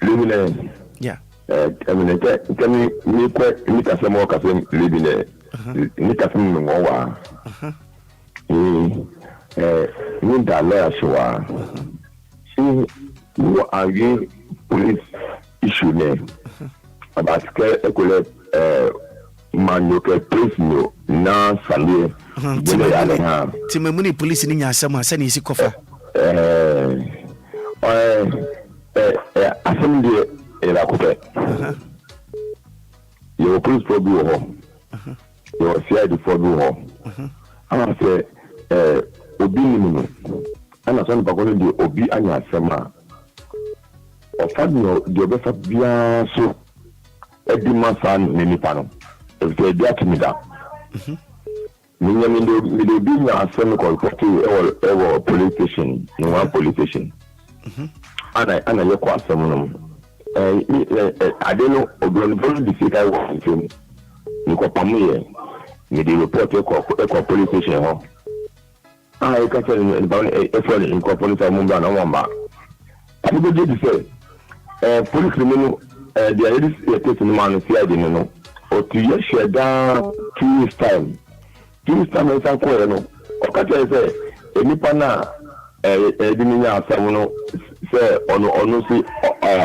living yeah eminente kemi ni kwa ni kase mo kase living ni kase mo wa ni da la shwa wo agi police issue ne about que ekole manyoke police no na sale timemuni police ni nyasema asa ni sikofa asem de era kope your police probably ho your CID probably ho ama se obi ni mu ana so npa ko de obi anya asema ofadno de obefa bia so edi masan ni nipa no e bia timida minya mi bi nya asema ko report to police station no one police station ana yeko asem no adeno ogron bolu di sika wo nfem ni ko pamuye ni di report ko police station ho I can tell you about a in police mumba na wamba abu go dey say police criminal there is a case in man CID no o to ye share down 2 weeks time is ko no o ka tell say enipa na ediminya asam no say ono si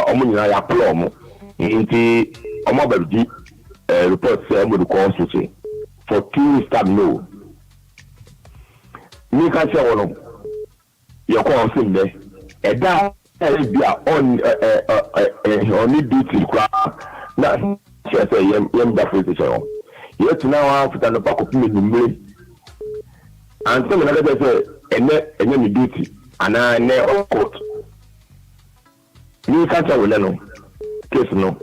omunyina ya plom nti omo babdi report say mo call switch for 2 weeks time no ni ka che wono ye ko sim de eda bia on only duty kwa na che say yem da free station ye tuna wa futa no pa ko pimi numre and so na ga say ene mi duty ana ne court ni ka che wono no case no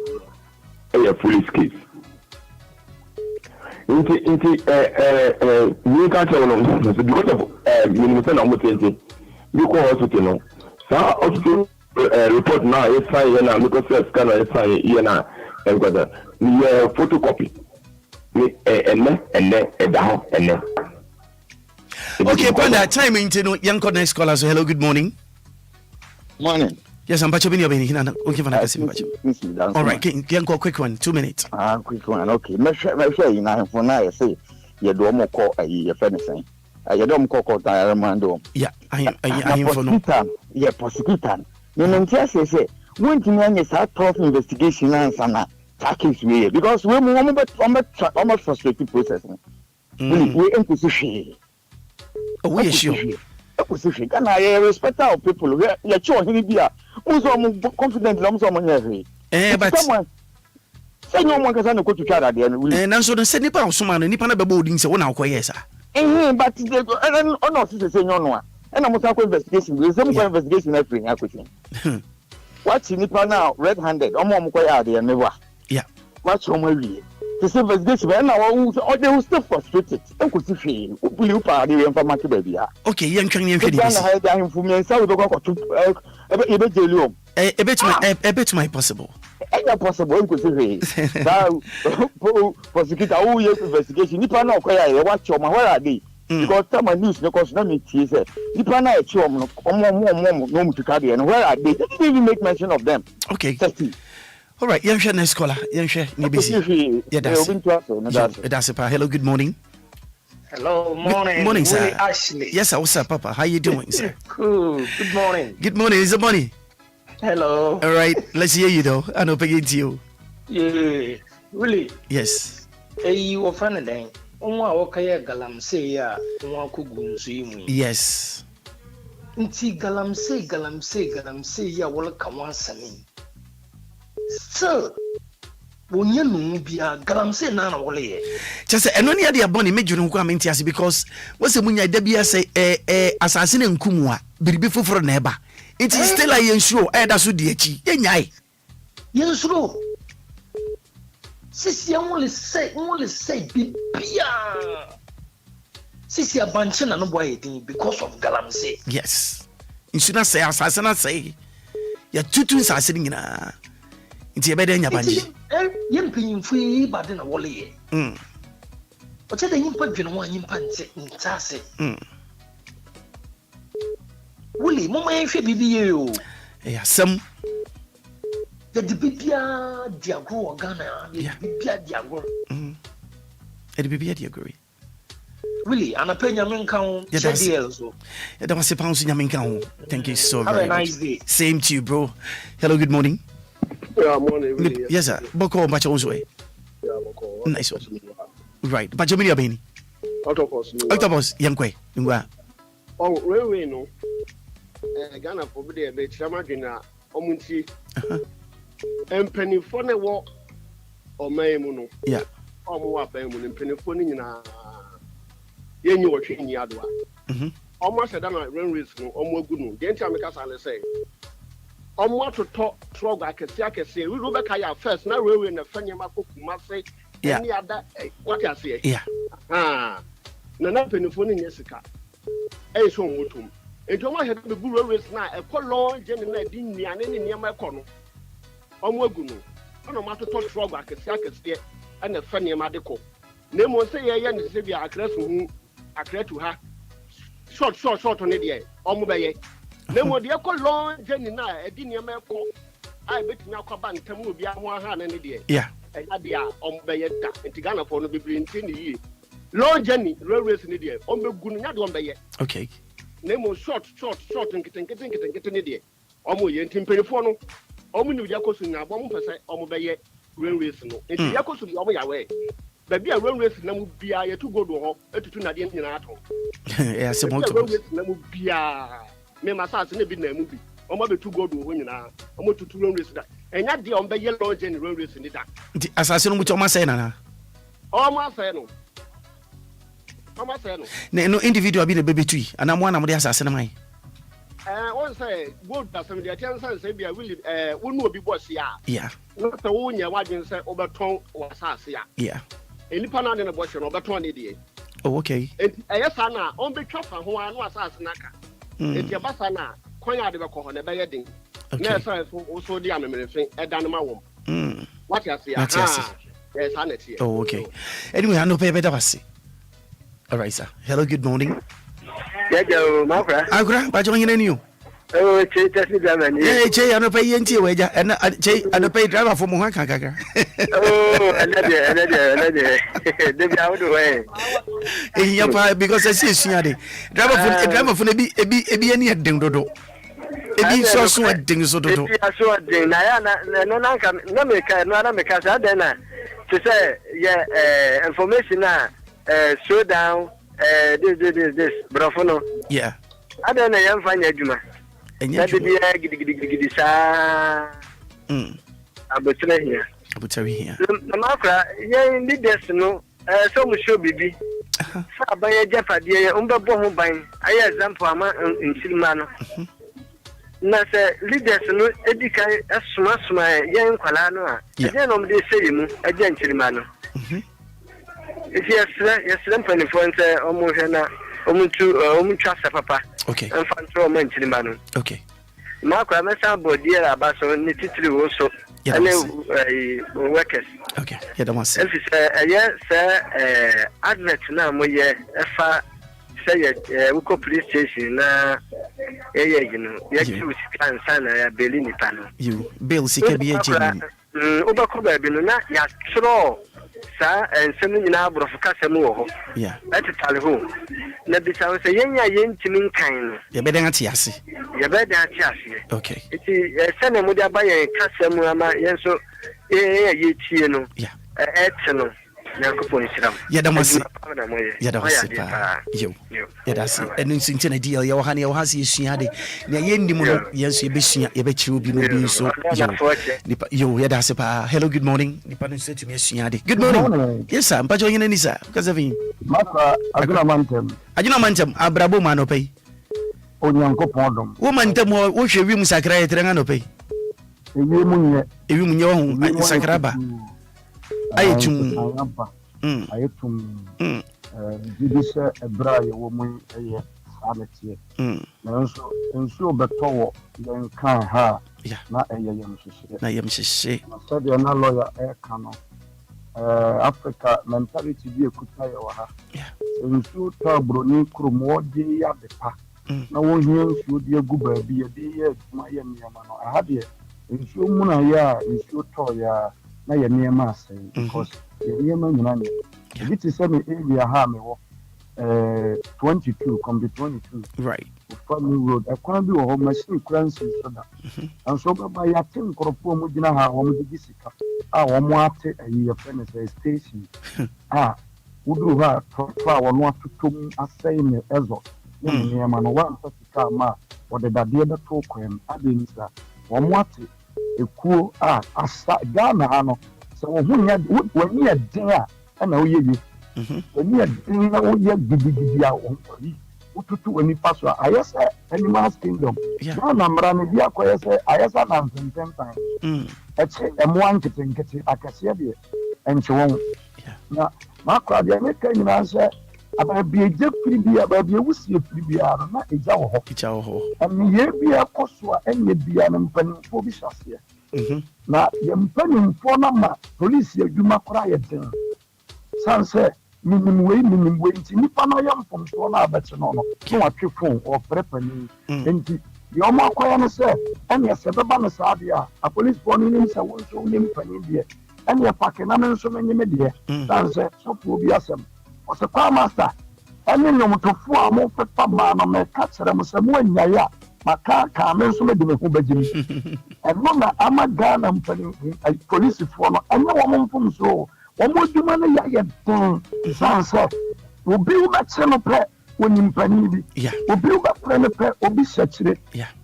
a police case inti ni ka che wono because of minimum na mo tente ni ko hospital no sa hospital report na e sign na because scan na e sign na because ni photocopy Okay, Panda, time into young next caller. So hello, good morning. Morning. Yes, I'm Pacho Binio Beni. Okay, Pacho. All right, can go quick one, 2 minutes. Quick one. Okay, make sure you know for now. Say you do more call a friend saying. You don't call Diamando. Yeah, I for no. Yeah, prosecutor. You know, say when to manage that tough investigation and tackles we because we're almost frustrated processing. We in position. Oh, we sure. Position. Can I respect our people? You're sure he be a confident lumps on my but someone say no one can go to try at the end. And so the same Nipa, someone, Nipa boarding, so one hour, yes, sir. But no, say no one. And I'm going investigation. There's some investigation every question. What's Nipa now? Red-handed. I'm going to never. Yeah. What's your way? This investigation, and now they will still frustrated. I could see you party and for my baby. Okay, young can you finish? A bit my possible. Possible, could see. Now, prosecutor, oh, yes, investigation. Nipa no, watch your where are they? Because some news, because no meat is it. Nipa na chom, no to carry, and where are they? They didn't even make mention of them. Okay. All right, young next caller. Young busy. Yeah, that's it. Hello, good morning. Hello, morning. Morning, sir. Willy Ashley. Yes, sir. What's up, Papa? How you doing, sir? Cool. Good morning. Good morning. Is it money? Hello. All right, let's hear you though. I know pay to you. Yeah. Willy. Yes. Hey, you were funny then. Okay, galamsey ya. Yes. Nti galamsey ya wala kawansani. So, when you know, be a galamsey na wole. Just say, and only idea boni made you come into us because what's the munya debia say, assassin and kumwa, before for a neighbor. It is still a ensure, that's what the echi. Yes, no. Sisi only say, Bibia. Sisi a bunch and no boy because of galamsey. Yes. You should not say assassin, I say. Your two twins are sitting in a. It's a better in your bunch. Young pin free, but in a wally. What's the impact in one impant in Tassie? Willy, Mama, if you yeah, some the Bibia Diago Ghana, Bibia Diago. It be at your agree. Willy, and a penny count. That was a pound in your count. Thank you so very much. Nice day. Same to you, bro. Hello, good morning. Yeah, morning. Really, yes, sir. Boko, much own way. Yeah, Boko. Nice one. Right, but Jamia Beni. Octopus, young quay. Oh, railway, no. Ghana for the bit, Samadina, Omunti, and Penny for the walk or Maymuno. Yeah. Almost and Penny Phone in a yen you were in Yadwa. Almost a done at railways, no, almost good. Then Tamika say. Almost to talk, trog, I can say, we go back here first, now railway in the funny Mako must say, any other, what I say. Yeah. Nana Penny Phone in Jessica. A so mutum. And Thomas had the good railways now, a colon, general, didn't near my corner. Almost good. No matter to talk, trog, I can say, and the funny medical. Name will say, I and say, I create to her. Short on it, almost. Nemo dia ko long journey na e di niam e ko ai betimi akwaba ntam obi ahwa ha na ne de yeah e ya dia ombeye da ntigana for no bibiri ntini yi long journey railways ne de ombegu no nya de ombeye okay nemo short nketen ne de omo ye ntimpelifo no omo ni dia ko su nya bo mo pese omo beye railways no nti dia ko su omo yawe baby a railways na mu bia ye to go do ho etutu na de nyina ato yeah se mo to railways na mu bia me masas na bi na mu bi omo be to go do ho nyina omo tutu railways da enya de on be yellow journey railways ni da nti asase no mu to masai na omo asai no no individual bi na baby tui ana mo na mo de asase na mai one say gold da some the chance say bia Willy wonu obi boss ya yeah no say wo nya wadwen say obeton wasase ya yeah enipa na na boss no obeton ne de oh okay eyesa na on be twa fa ho anu asase naka enti abasa na konya de be ko ho na be yedin na say so di amemrefen edan ma wom what you say Yes, honestly. Oh, okay. Anyway, I know better was. All right, sir. Hello, good morning. Yeah, Maakora. Maakora, but you know. Oh, Che, that's me, German. Yeah, Che, I don't pay NT wager, and Che, I don't pay driver for Mohaka. Oh, another. Out the way. Because I see Siade. Driver for a any dingo. Ebi so so ading so do. Ebi so ading na ya na nka na make say na to say yeah information na slow down this brofono. Yeah. Ada na yam fanya adwuma. Enya adwuma. Gidi sa. Abotire here. Na Maakora ye leaders no so mu show bibi. Fa ban ya japade ye umbebo ho ban. Aye example ama nchilima no. Na se leaders no edika asuma yen kwala no a je no mde sey mu aje nchirima no if yesre mpanifo nse omuhwe na omutwa papa okay mfantro man nchirima no okay Maakora mesa body era abaso ni titiri wo so ene workers okay yeah that was if say advert na mo ye efa say we police station na you know you can sign a Berlin panel you bill CKB agent Oba ko ba bi no na ya tro sa ensem nyina abro fuka sem wo ho yeah etale ho na bi sa say yenya yentimi kan no ye be den ati ase okay iti sene mo dia ba ye kasem ama yenso ye tie no yeah etno yeah that was yo yeah that's it and in na deal ya wahane ya wahasi yesuade na yendi mu yenso ye besua ye be chiru bi no bi so yo yeah that's it pa hello good morning nipa no say to me yesuade good morning yes sir mpacho yene ni sir kaza vi Maakora ajuna mantem abrabo ma no pay onyankopon dom wo mantem wo hwe wi mu sakra ye trenga no pay ewi mu nye ho sakra ba ayetum jidise ebra ye wo mu eye sametie nso betowo den kan ha na eye yemhyehe so de na lawyer kano Africa mentality bi ekuta ye wa ha nso tabroni kromo de ya bepa na wo hie nso de aguba bi ye de ye adwuma ye niama no aha de nso mu na ya nso to ya na ye niama ase because ye niama nyina ne it is an area ha me wo 22 come be 22 right family road akwan bi wo ho machine currency so da and so baba ya tin koropo mu gina ha wo mu gisika wo mu ate ayi ya fene station uduru ha fa wo no atotom asai ne ezo ne ma no wa mpaka ma wo de dade da to kwem adenisa wo mu ate ekuo asa Ghana ha no so wo hunya wo ni adin na wo ye ni adin na wo ye gidi a wo ututu wani paso ayesa animal kingdom na mra ne bia ko yesa ayesa na mpempan eche emwa nkete akase de enche won na Maakora de me kan nyina se aba bia je firi bia aba bia wusie firi bia na eja wo ho am ye bia koso a enye bia na mpanimfo bi hyase na ye mpanimfo na ma police adwuma kora ye den sanse minimwe nti nipa no yam from so na abete no watwe phone or prepani nti yo makoya no se ene se beba no saade a police phone ni se won so ni mpani de ene pake na men so menye me de sanse so po bi asem o se pa master ene nyomtofo a mo fepa ma no me ka kere mo se mo anyaya maka ka men so me de me ho bagim eno na amaga na mpani police phone no ene wo mo mfum so omoduma na ya don sanso obi uba cheno pre woni mpani bi obi uba pre ne pre obi sachire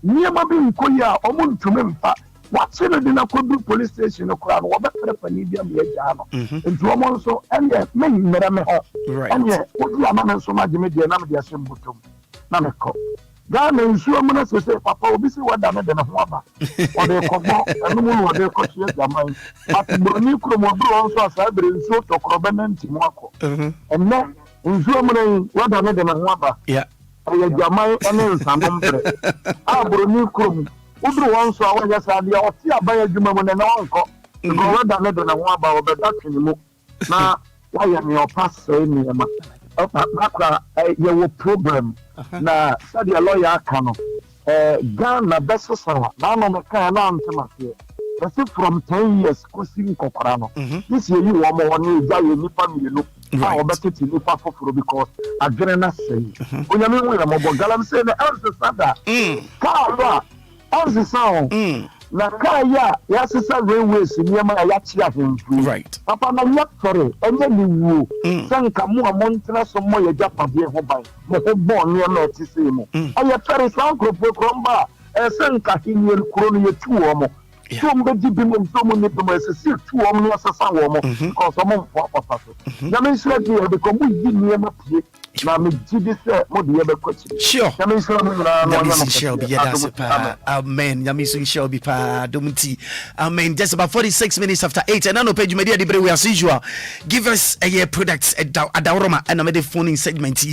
niema bi nkoyi a omontume mfa wacheno de na kodu police station no kora no oba pre pani bi am ya ja no nti omo nso ene me nyere me ho ene odi ama na nso ma de me de na me de asem butom na me ko Ghana nsuo mu na sese papa obi si wada me de na ho aba o de kobo anu mu no de ko tie jaman atbroni kromo bro nso asa bere nsuo tokrobe na ntimo akọ enne nsuo mu na wada me de na ho aba ya jaman ene nsamo mpre abroni kromo udru won so awa ya sa dia oti aba ya dwuma mu na onko Because what that na one about that anymore. Na why am your pass say me ma. Maakora your problem. Na said your lawyer can Ghana best so na no ka na antema here. That's from 10 years kusin kokorano. This year you want more money ja you nipa me no. How better to nipa for because adrena say. Onyame we na mo galam say na answer sada. Ka answer sound. Na kaya ya sisa railways niema ya chia hemfu. Right. Papa na yak sorry enye ni wu. Sanka mu amontra so mo ya japade ho ban. Mo ho bon niema etise mu. Aye pere san kropo kromba. Sanka hinye kuro no yetu wo mo. So mbedi bimo msomo ni bimo esisi tu wo no asasa wo mo. Because mo mfo papa so. Na me sure dey be ko mu yi niema pie. Na me gidi se mo de be kwachi. Sure. Na me sure Yamisi shall be amen. Yamisi shall be pa domti. Amen. Just about 46 minutes after 8. And I know page media de we as usual. Give us a year products at Dauroma and I'm phone in segment.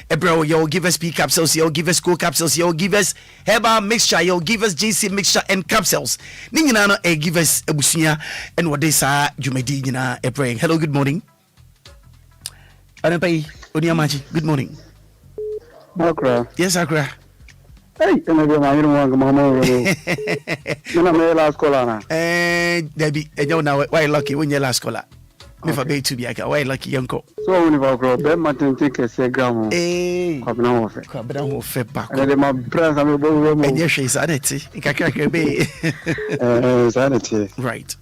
Ebro, you'll give us P capsules, you'll give us cool capsules, you'll give us herbal mixture, you'll give us JC mixture and capsules. Ninginano give us a busia and what they say Jumedi a praying. Hello, good morning. Anapai Oniamaji, good morning. Maakora. Yes, Maakora. Hey, I'm going to mama. You're my last caller. Debbie, and you know why lucky when your last caller. Me for be to be aka why lucky uncle. So when you grow, Ben Martin take a segamo. Eh, Kwabena ho fe back. And my friends am able to and yes, she's sanity. Ikaka be. Sanity. Right.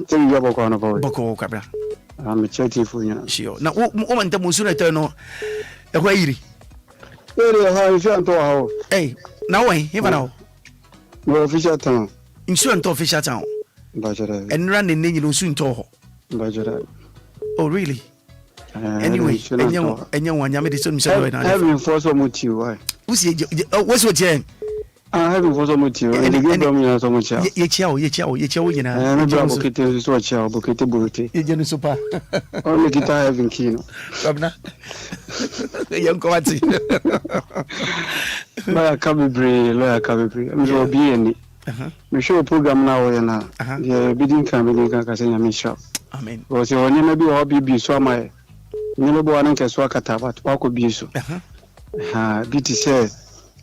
Tell you about one about Boko Cabra. I'm a chatty for you. Sure. Now, woman, the Musuna turn a way. Hey, now wait, even now. No official town. Insurance official town. And running in you soon to. Oh, really? Anyway, and you want Yamadi soon. Having for some with you. Why? What's what you I haven't for some with you. And you give me so much. You know. I'm a bucket is what you bucket booty. You super. Only guitar having kino. Young Coatsy. Lawyer Cabibri. I'm going to be in it. We show a program now and yeah, bidding can be Cassia shop. Amen. Was your name maybe hobby be so my never one can swakata, but what could be so. BT said,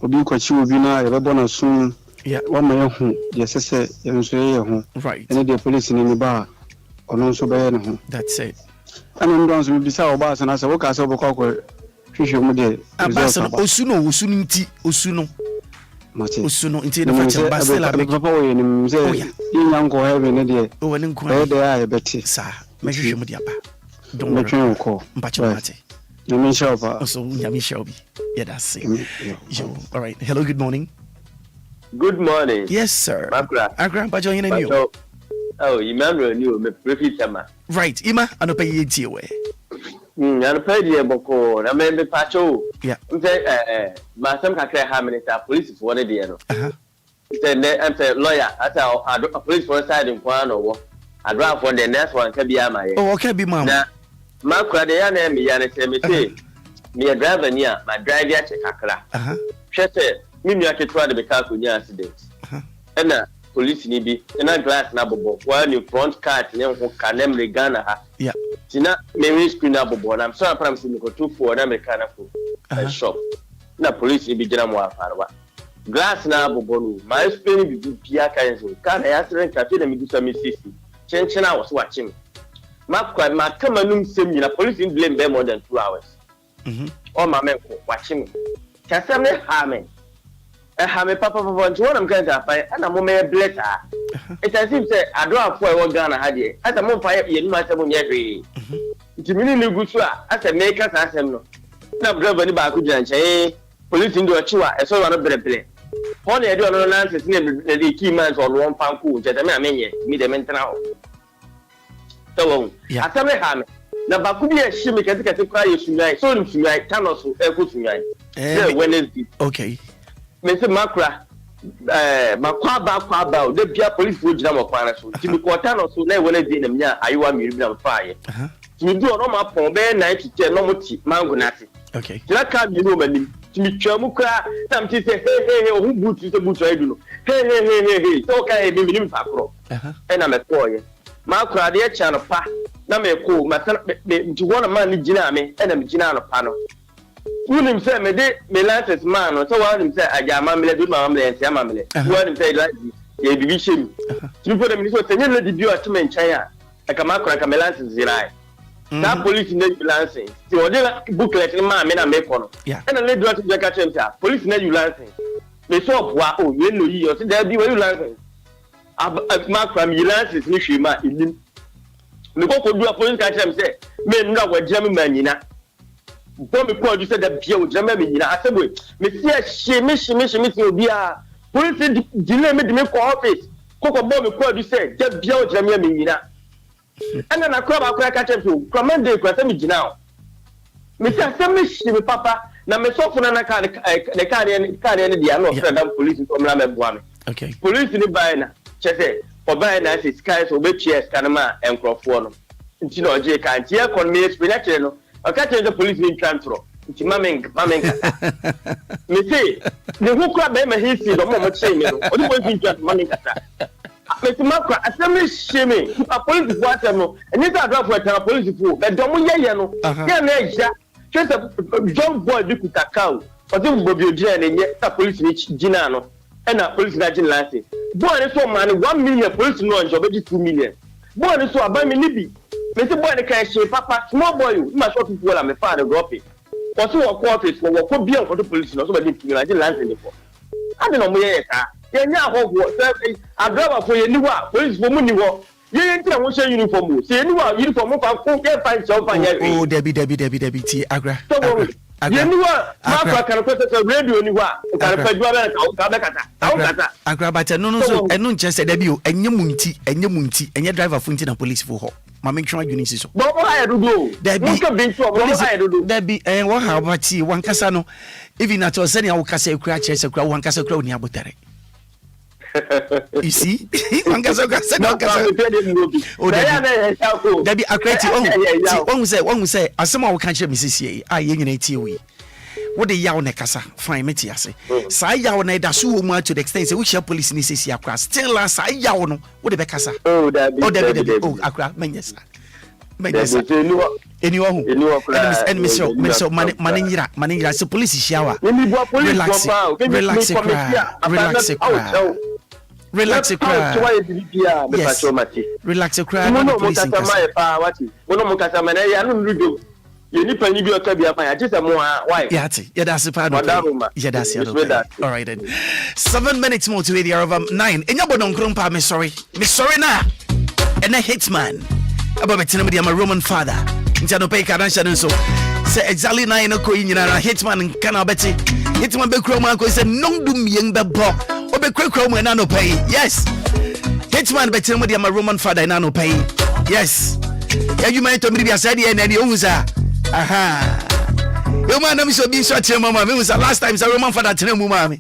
Obi Kwachi will be now a bonus soon. Yeah, 1 million home. Yes, I said, home. Right. And the police in the bar or no so bad home. That's it. And I'm done with Bissau bars and I said, what I saw Cocker. Fish of Mode. Ambassador Osuno, Usuno. Osuno, into the fashion, but still, I make papa and say, young uncle having a day. Oh, and inquire there, I bet it, sir. Make sure you don't make you call. But you want it. You mean, shop also, Yami Shelby. Yeah, that's it. All right. Hello, good morning. Good morning. Yes, sir. Maakora. Our grandpa joining you. Oh, Emmanuel, you me prefer Chama. Right, Ima, I don't pay you away. I pay the Boko, I may be Pacho. Yeah. My son can care how many police for the year. Then I'm a lawyer, I a police for a side in one or I draft for the next one can be my. Oh, okay, be mamma. Maakora, the young man, me a driver near my driver check. She said, me I can try to be careful near accidents. And police ni bi na glass na bobo while you front car ne ho kanem re Ghana ha yeah tina me screen na bobo na so apram si me ko 24 na me kana ko shop na police bi gina mo afarwa glass na bobo no my screen bi bia kan so kana ya sren cafe na me du sami sisi chenchena was watching Maakora ma kama num sem na police in blame them more than 2 hours oh my man watching kasam ne ha me me papa nti wonam kan ta fa ana mo me bleta it as if say ado afo e wo Ghana ha de asa mo fa ye numa asem nye hwe nti mini ni gusu a asa me ka sa asem no na driver ni ba ku gyan che police ndi o chiwa e so no brebre ho na e de no na nse ne de key man so no pan ku je de me amenye mi de mentena ho so won asa me ha me na ba ku bi e shi me kete kwa ye sunyai so ni sunyai tanoso e ku sunyai Wednesday okay me say Maakora makwaba the bia police wo gina mo kwana so ti mi kwota no so na Wednesday na mnya ayewa mi bi na faaye ti mi du ono ma pon be 9 to 10 no mo ti mango na ti okay tira ka mi no mani ti mi twa mu kra tam ti say hey o boot ti say boot ayi du no hey so ka e bi mi fa kro e na me ko ye Maakora de channel pa na me ko matan nti wona man ni gina me na me gina no pa no wunim say me de me license man no so wunim say ajama me le do ma me le ntia ma me le wunim say ye bibi shem tu for dem ni so tenye le di o atme nchan a aka Maakora ka me license zirai na police na license ti o de booklet ni ma me na me ko no na le do atme ka chem say police na license me so opwa o ye no yi o say there be we license Maakora me license ni hwema enim me ko do a police ka chem say me nda wa jam ma nyina bo me ko do say da bia o jam ma nyina asebo me si me si Obia police delay me de me ko office ko bo me ko do say da bia o jam ma nyina ana na ko ba ko ka chem so command dey ko say me nyina o me say me si me papa na me so funa na ka ne dia no friend am police ko mra me boa me okay police ni buy na chese oba na say sky so be cheers kanama enkrofo no nti no je ka nti economy experience no aka change the police in transfer nti mamen me say the who crab be my history do mo che me no o di police in transfer mamen kata me ti Maakora asemi sheme a police for atem no eni ta do for atem police for be do mo yeye no ya na eja chese John boy bi kutakao o di bobi odire na nye ta police ni gina no na police na gina last boy ni so man 1 million police no njo be 2 million boy ni so aba mi ni bi me say boy ni kan she papa small boy you ma short people la me fa the drop it o so wo office wo ko bi an ko police no so be dey na gina last ni for ade no mo ye ka ye nya ahogwo say adraba for ye ni wa police for mu ni wo ye nti na wo she uniform o say ni wa uniform fa ko ye fa ncho fa nya oh debi ti agra ye ni wa Maakora kan ko say radio ni wa kan pa jwa be ka be kata agra but no so enu nche say debi o enye munti enye driver funti na police for ho ma make sure you need so bo ha edodo debi ka be ncho bo ha edodo debi wo ha bati wankasa no even at all say ya wo kasa ekura che say kura wankasa kura oni abotare you see wankasa kasa no kasa o debi akreti on say asema wo kan che misisi a ye nyina tie wi wo de yaw ne kasa fine meti ase sa yaw na da so wo mu to the extent say we share police ni sisi akra still sa yaw no wo de be kasa debi akra menyesa anyone who enemy so manira so police shower relax Yeni pani bi okabi afa ya tisa mo why yati that's pa no that's all right then 7 minutes more to the hour of 9 enya bodon krompa me sorry na and a hitman about betina me my Roman father ntia no pay karancha nso say exactly 9 ko nyina na hitman kana beti hitman be kroma ko say non dum yen be bo obe kroma na no pay yes hitman betina me my Roman father na no pay yes ya you might to me be aside here na the onza aha yo man na me so bi so tire mama me was last time say Roman father tire mu mama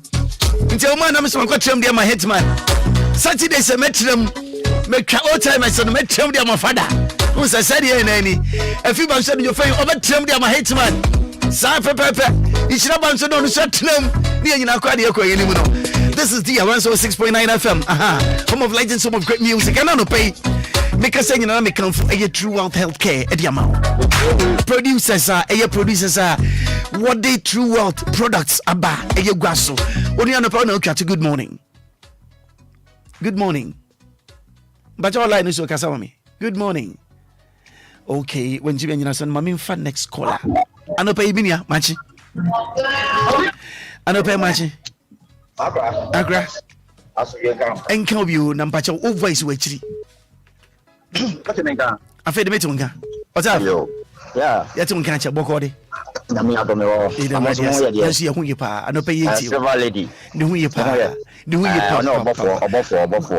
ntia yo man na me so ko tire dem my hitman Saturday say metrem me twa all time say me tire dem my father who say here na ni afi ban so you fain over tire dem my hitman sa pepe ichira ban so no so tire ni nyina kwa de ekọ yeni mu no. This is the 106.9 FM home of legends, home of great music and no pay make us saying na me come for a true wealth healthcare e amount producers what they true wealth products aba e guaso oni anopa na okwa good morning but all line so kasa me good morning okay when you nyina son mami fa next caller anopa ibinia machi anopa machi agra enka you na mpacha o voice we chiri afede metunga what's up yeah yetunga cha bokode na mi adome wo yes ye hu yipa anopa yeti silver lady ni hu yipa no obofo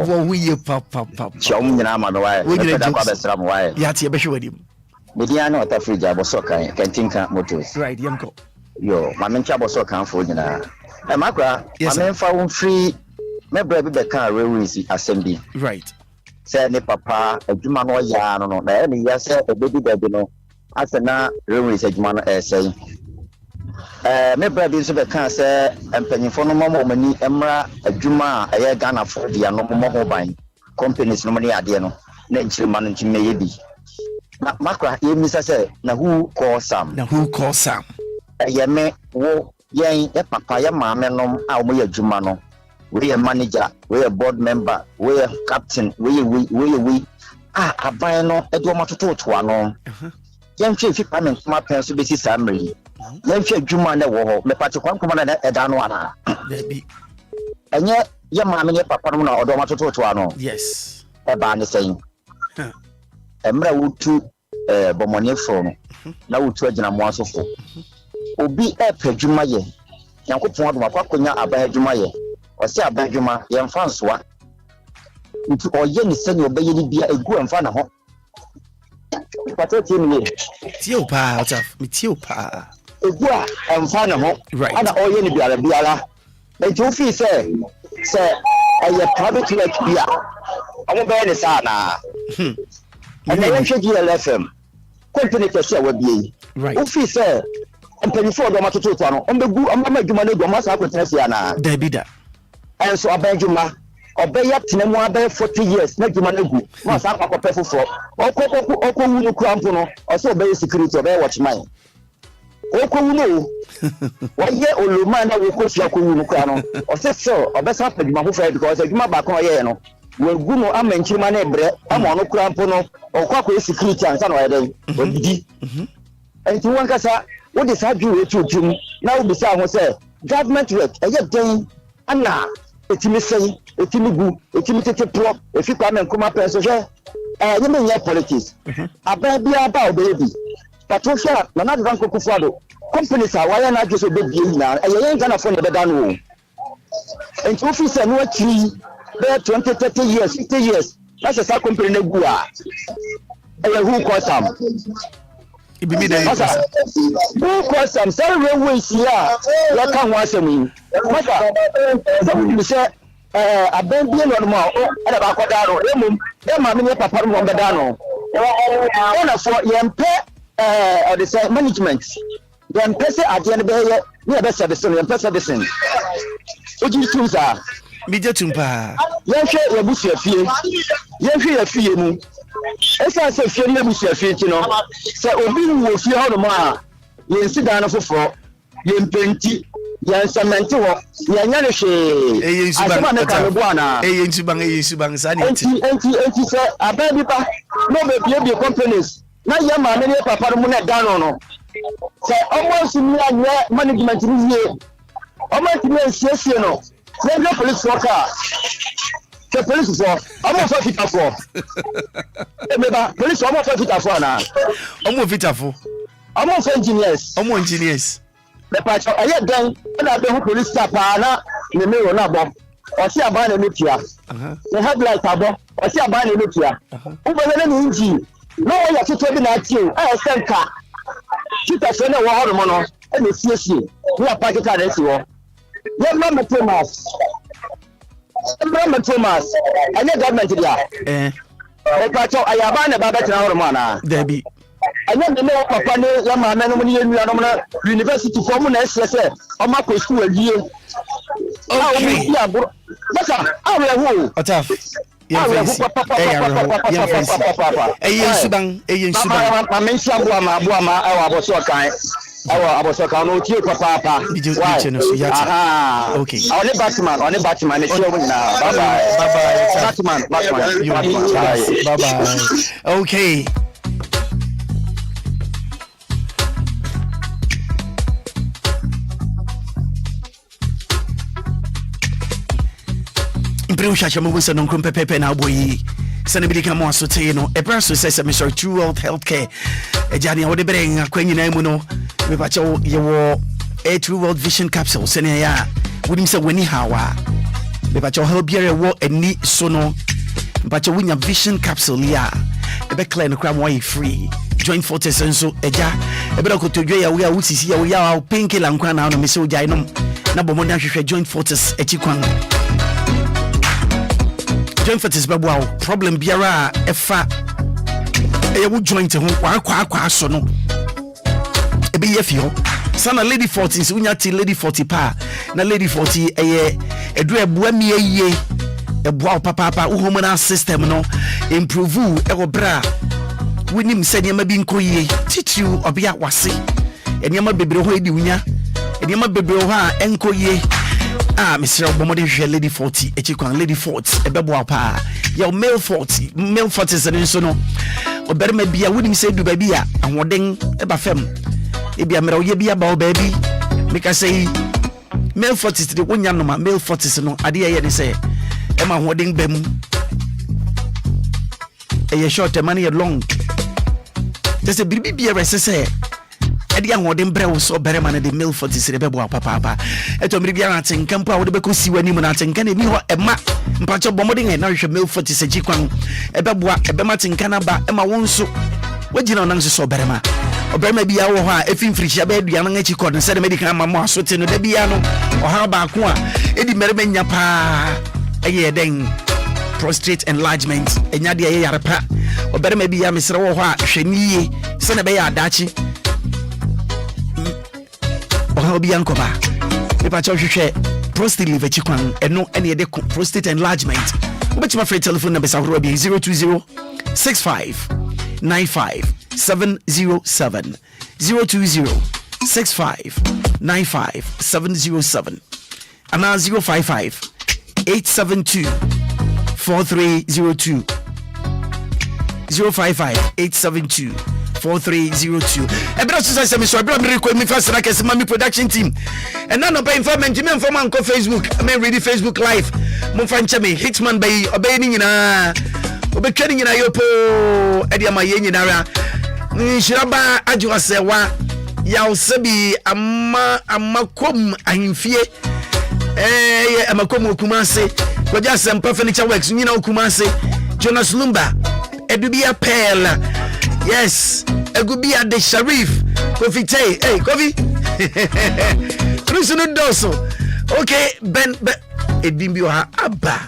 wo hu yipa chom nyina ma me wa e da kwa besra mo wa yati e behwe wadim media na ota fridge aboso kan kentinka motors right yemko yo ma me ncha aboso kan fo nyina e Maakora ma me fa won free me bra bi be kan rewisi assembly right say ne papa adwuma no ya no na ne ya say obebi dabi no asena rewisi adwuma no say me bra bi so be kan say empanyifo no mo mani emra adwuma aye Ghana for dia no mo ho ban companies no mani ade no na nchirima no nchime ye bi na Maakora ye misa say na who call Sam ye me wo yen e papa ye maame nom a wo ye adwuma no we ye manager we ye board member we ye captain we ye aban no e do matoto to ano yen hwe fi payment ma pen so be si samri yen hwe adwuma na wo ho me pati kwan kuma na eda no ana bi enye ye maame ne papa no na odo matoto to ano yes e ba ne sen emra wutu bomone fo no na wutu agina mo asofo obi e padwuma ye yankopon adoma kwakonya aban adwuma ye o se aban adwuma ye mfa nsoa nti oye ni sene obeye ni bia egu mfa na ho patati ni tio pa otaf mi tio pa egu a mfa na ho ana oye ni biara nti o fi se aye private work bia omo be ni sa na ana yen hwe DLFM company kese wa bia o fi se mpanyifo do matoto to ano ombegu amama adwuma na adwuma sa akotena sia na dabida enso abadwuma obeya tenemu abe 40 years na adwuma na gu ma sa akopɛ foforo okowu no krampo no oso obeya security obeya watchman okowu no waye oloma na wokofia kowu no kra no ose so obesa adwuma foforo because adwuma ba kan ye no wegu no amanchirima na ebre ama ono krampo no okwa security ansa na oyeden obidi enti wankasa what is how you to now be say say government work den ana etimi say etimi gu etimi tete pro efi kwa men kuma person hwe you mean your politics ababia ba obebi patofia na na bank kufuado companies are why na just obebi na yen kana phone be dan wo and officer no akiri be 20 30 years 50 years that's a company na gu a who call Sam ibimi da who call Sam sorry we see ya kan wa asem masa so say abambie no mo ala ba kwada ro emum e ma me ne papa mo be da no ona for yempe or the say management yempe say ade ne be ye ne be service no yempe service oji tunza mi je tumpa yehwe yabusu afie yehwe afie mu esa se fie ne busu afie ti no se obi wo fie ho no ma yensi dan no foforo yempenti yansamenti wo yanya ne hwe asema me ka bo ana eyensuban sa ne enti se ababi pa no be bie companies na ye ma ne papa mu na dan no se almost mi anya management ni ye almost mi siesie no Maybe police worker. The police for almost 54. Remember, police almost 54 now. Almost 54. Almost engineers. Almost engineers. The patch I had done when I be police staff na the mirror na bo. O si aban na metia. The headlight abo. O si aban na metia. Ubo na ni engine. No way you to be na tie. I send car. Kita so na wo ho no. E na siesie. We are party car na si wo. Remember Thomas. I need government there. Patch I have a baba to mana. Debbie. I know the no papa ne yama na no ni university for mu na say o ma ko school agie. Okay. But I will who? Otaf. Eyen suban. I mention Buama aboso kan. Aboso kan no tie papa. Okay. On the Batman, it's show now. Bye-bye. Batman. Bye-bye. Okay. Imprewsha mo wese no krompepepe na aboyi. Sane bi dika mo asote no. Ebraso say Mr. True World Healthcare. Ejani wo de beren akwanyi na mu no. Me pa che ye wo True World Vision Capsule sene ya. Wonim se wani hawa. Me pa che ho biere wo ani so no. Me pa che wonya Vision Capsule ya. E be clear no kra mo free. Join forces nso eja. E be ko todwe ya we a wusisi ya we ya painkiller nkwa na no me se ojai no. Na bomo dan hwehwe joint forces echi kwan. Joint forces be wow problem biara efa e wo joint ho kwa so no. E be yefio. Sana lady 40 so unya ti lady 40 pa na lady 40 eye edu ebua mi eye ɛboa papa wo hormonal system no improve ɛwɔ bra wonim sɛ nneɛma bi nkɔ yie titiriw ɔbea wase nneɛma bebree hɔ edi wunya nneɛma bebree hɔ a ɛnkɔ yie Mr. Obomode hwɛ lady 40 echikwan lady 40 ɛbɛboa pa yɛ male 40 sɛ nso no ɔbɛrima bia wonim sɛ du baabi a ahoɔden ɛba fam ebia mmerɛ woyɛ bia ba wo baabi meka sɛ male 40 de wonya noma male 40 no ade yɛ ne sɛ ɛma ahoɔden ba mu ɛyɛ short term and yɛ long sɛ biribi bia rɛsɛ sɛ ɛde ahoɔden brɛ wo so ɔbɛrima no de male 40 sɛ ɛbɛboa papa ɛtɔ mmere bia atenka mpo a wode bɛkɔ si w'anim no atenka no ɛni hɔ ɛma mpakyɛ bɔmmɔden ɛ na hwehwɛ male 40 sɛ gyikwan ɛbɛboa ɛbɛma tenka no ba ɛma wo nso wogyina wo nan so sɛ ɔbɛrima bia wɔ hɔ a ɛfimfirihyia bɛyɛ aduanan akyi kɔ no sɛde mɛdi ama mo asote no da bia no ɔhaw baako a ɛdi mmarima nya paa ɛyɛ dɛn prostate enlargement ɛnya deɛ ɛyɛ yare pa ɔbɛrima bia mesrɛ wɔ hɔ a hwɛ ne yie sɛne ɛbɛyɛ adakye ɔhaw bia nkɔba mepakyɛ hwehwɛ prostate liver kyikwan ɛno ɛne yɛde prostate enlargement wobɛtumi afrɛ telephone number sahoroa bi 020 65 95 707 020 65 95 707 and 055 872 4302 055 872 4302. Ebra so say me so ebra me record me first like my production team. And now no pay information me inform on Facebook. Me read Facebook live. Mo fan me Hitman bay obey ni nyina. Obetwa ni nyina yopo e dia ma ye nyina ra. Nshiraba adwo sewa ya osebi amakom ahimfie. Ye amakom okumase. Koja sempa furniture works nyina okumase. Jonas Lumba Edubia Pearl. Yes, Agubia de Sharif, Kofi Tay, hey, Kofi. Cruisino Doso. Okay, Ben Edimbio Abba.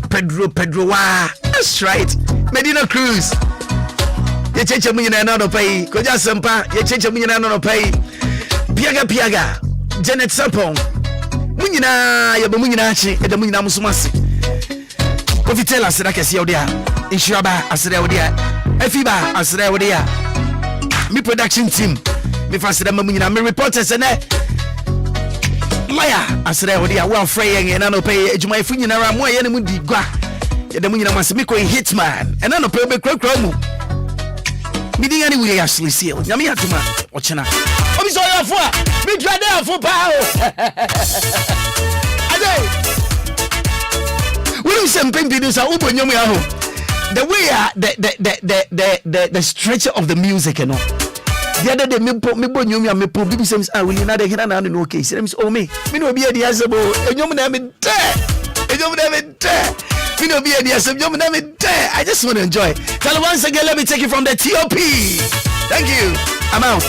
Pedro wa. That's right. Medina Cruz. Ye cheche munyina na no pay. Koja Sempa, ye cheche munyina na no pay. Piaga. Janet Sapong. Munyina, ya munyina achi, eda munyina musumasi. Kofi Tay la sira kesi odia. Inshaba asira odia. Efiba asra wodia me production team me fasira mamunyina me reporters ene lawyer asra wodia wa frey yen na no pay ejuma efu nyina ra mo ye ne mu di gua ye de munyina mase me ko hitman ena no pay be krakra mu me dinga ni Willy Ashley seal nyame atuma ochena obi so yo afo a me drade afo pa o ade we say mpempi do sa ubonyom ya ho. The way the stretch of the music, you know. The other day, me people say, Willy, na de hina na no case. Them say, oh me no be a diasabo. Enyom na me there. Me no be a diasabo. Na me there. I just want to enjoy. Tell once again, let me take it from the TOP. Thank you. I'm out.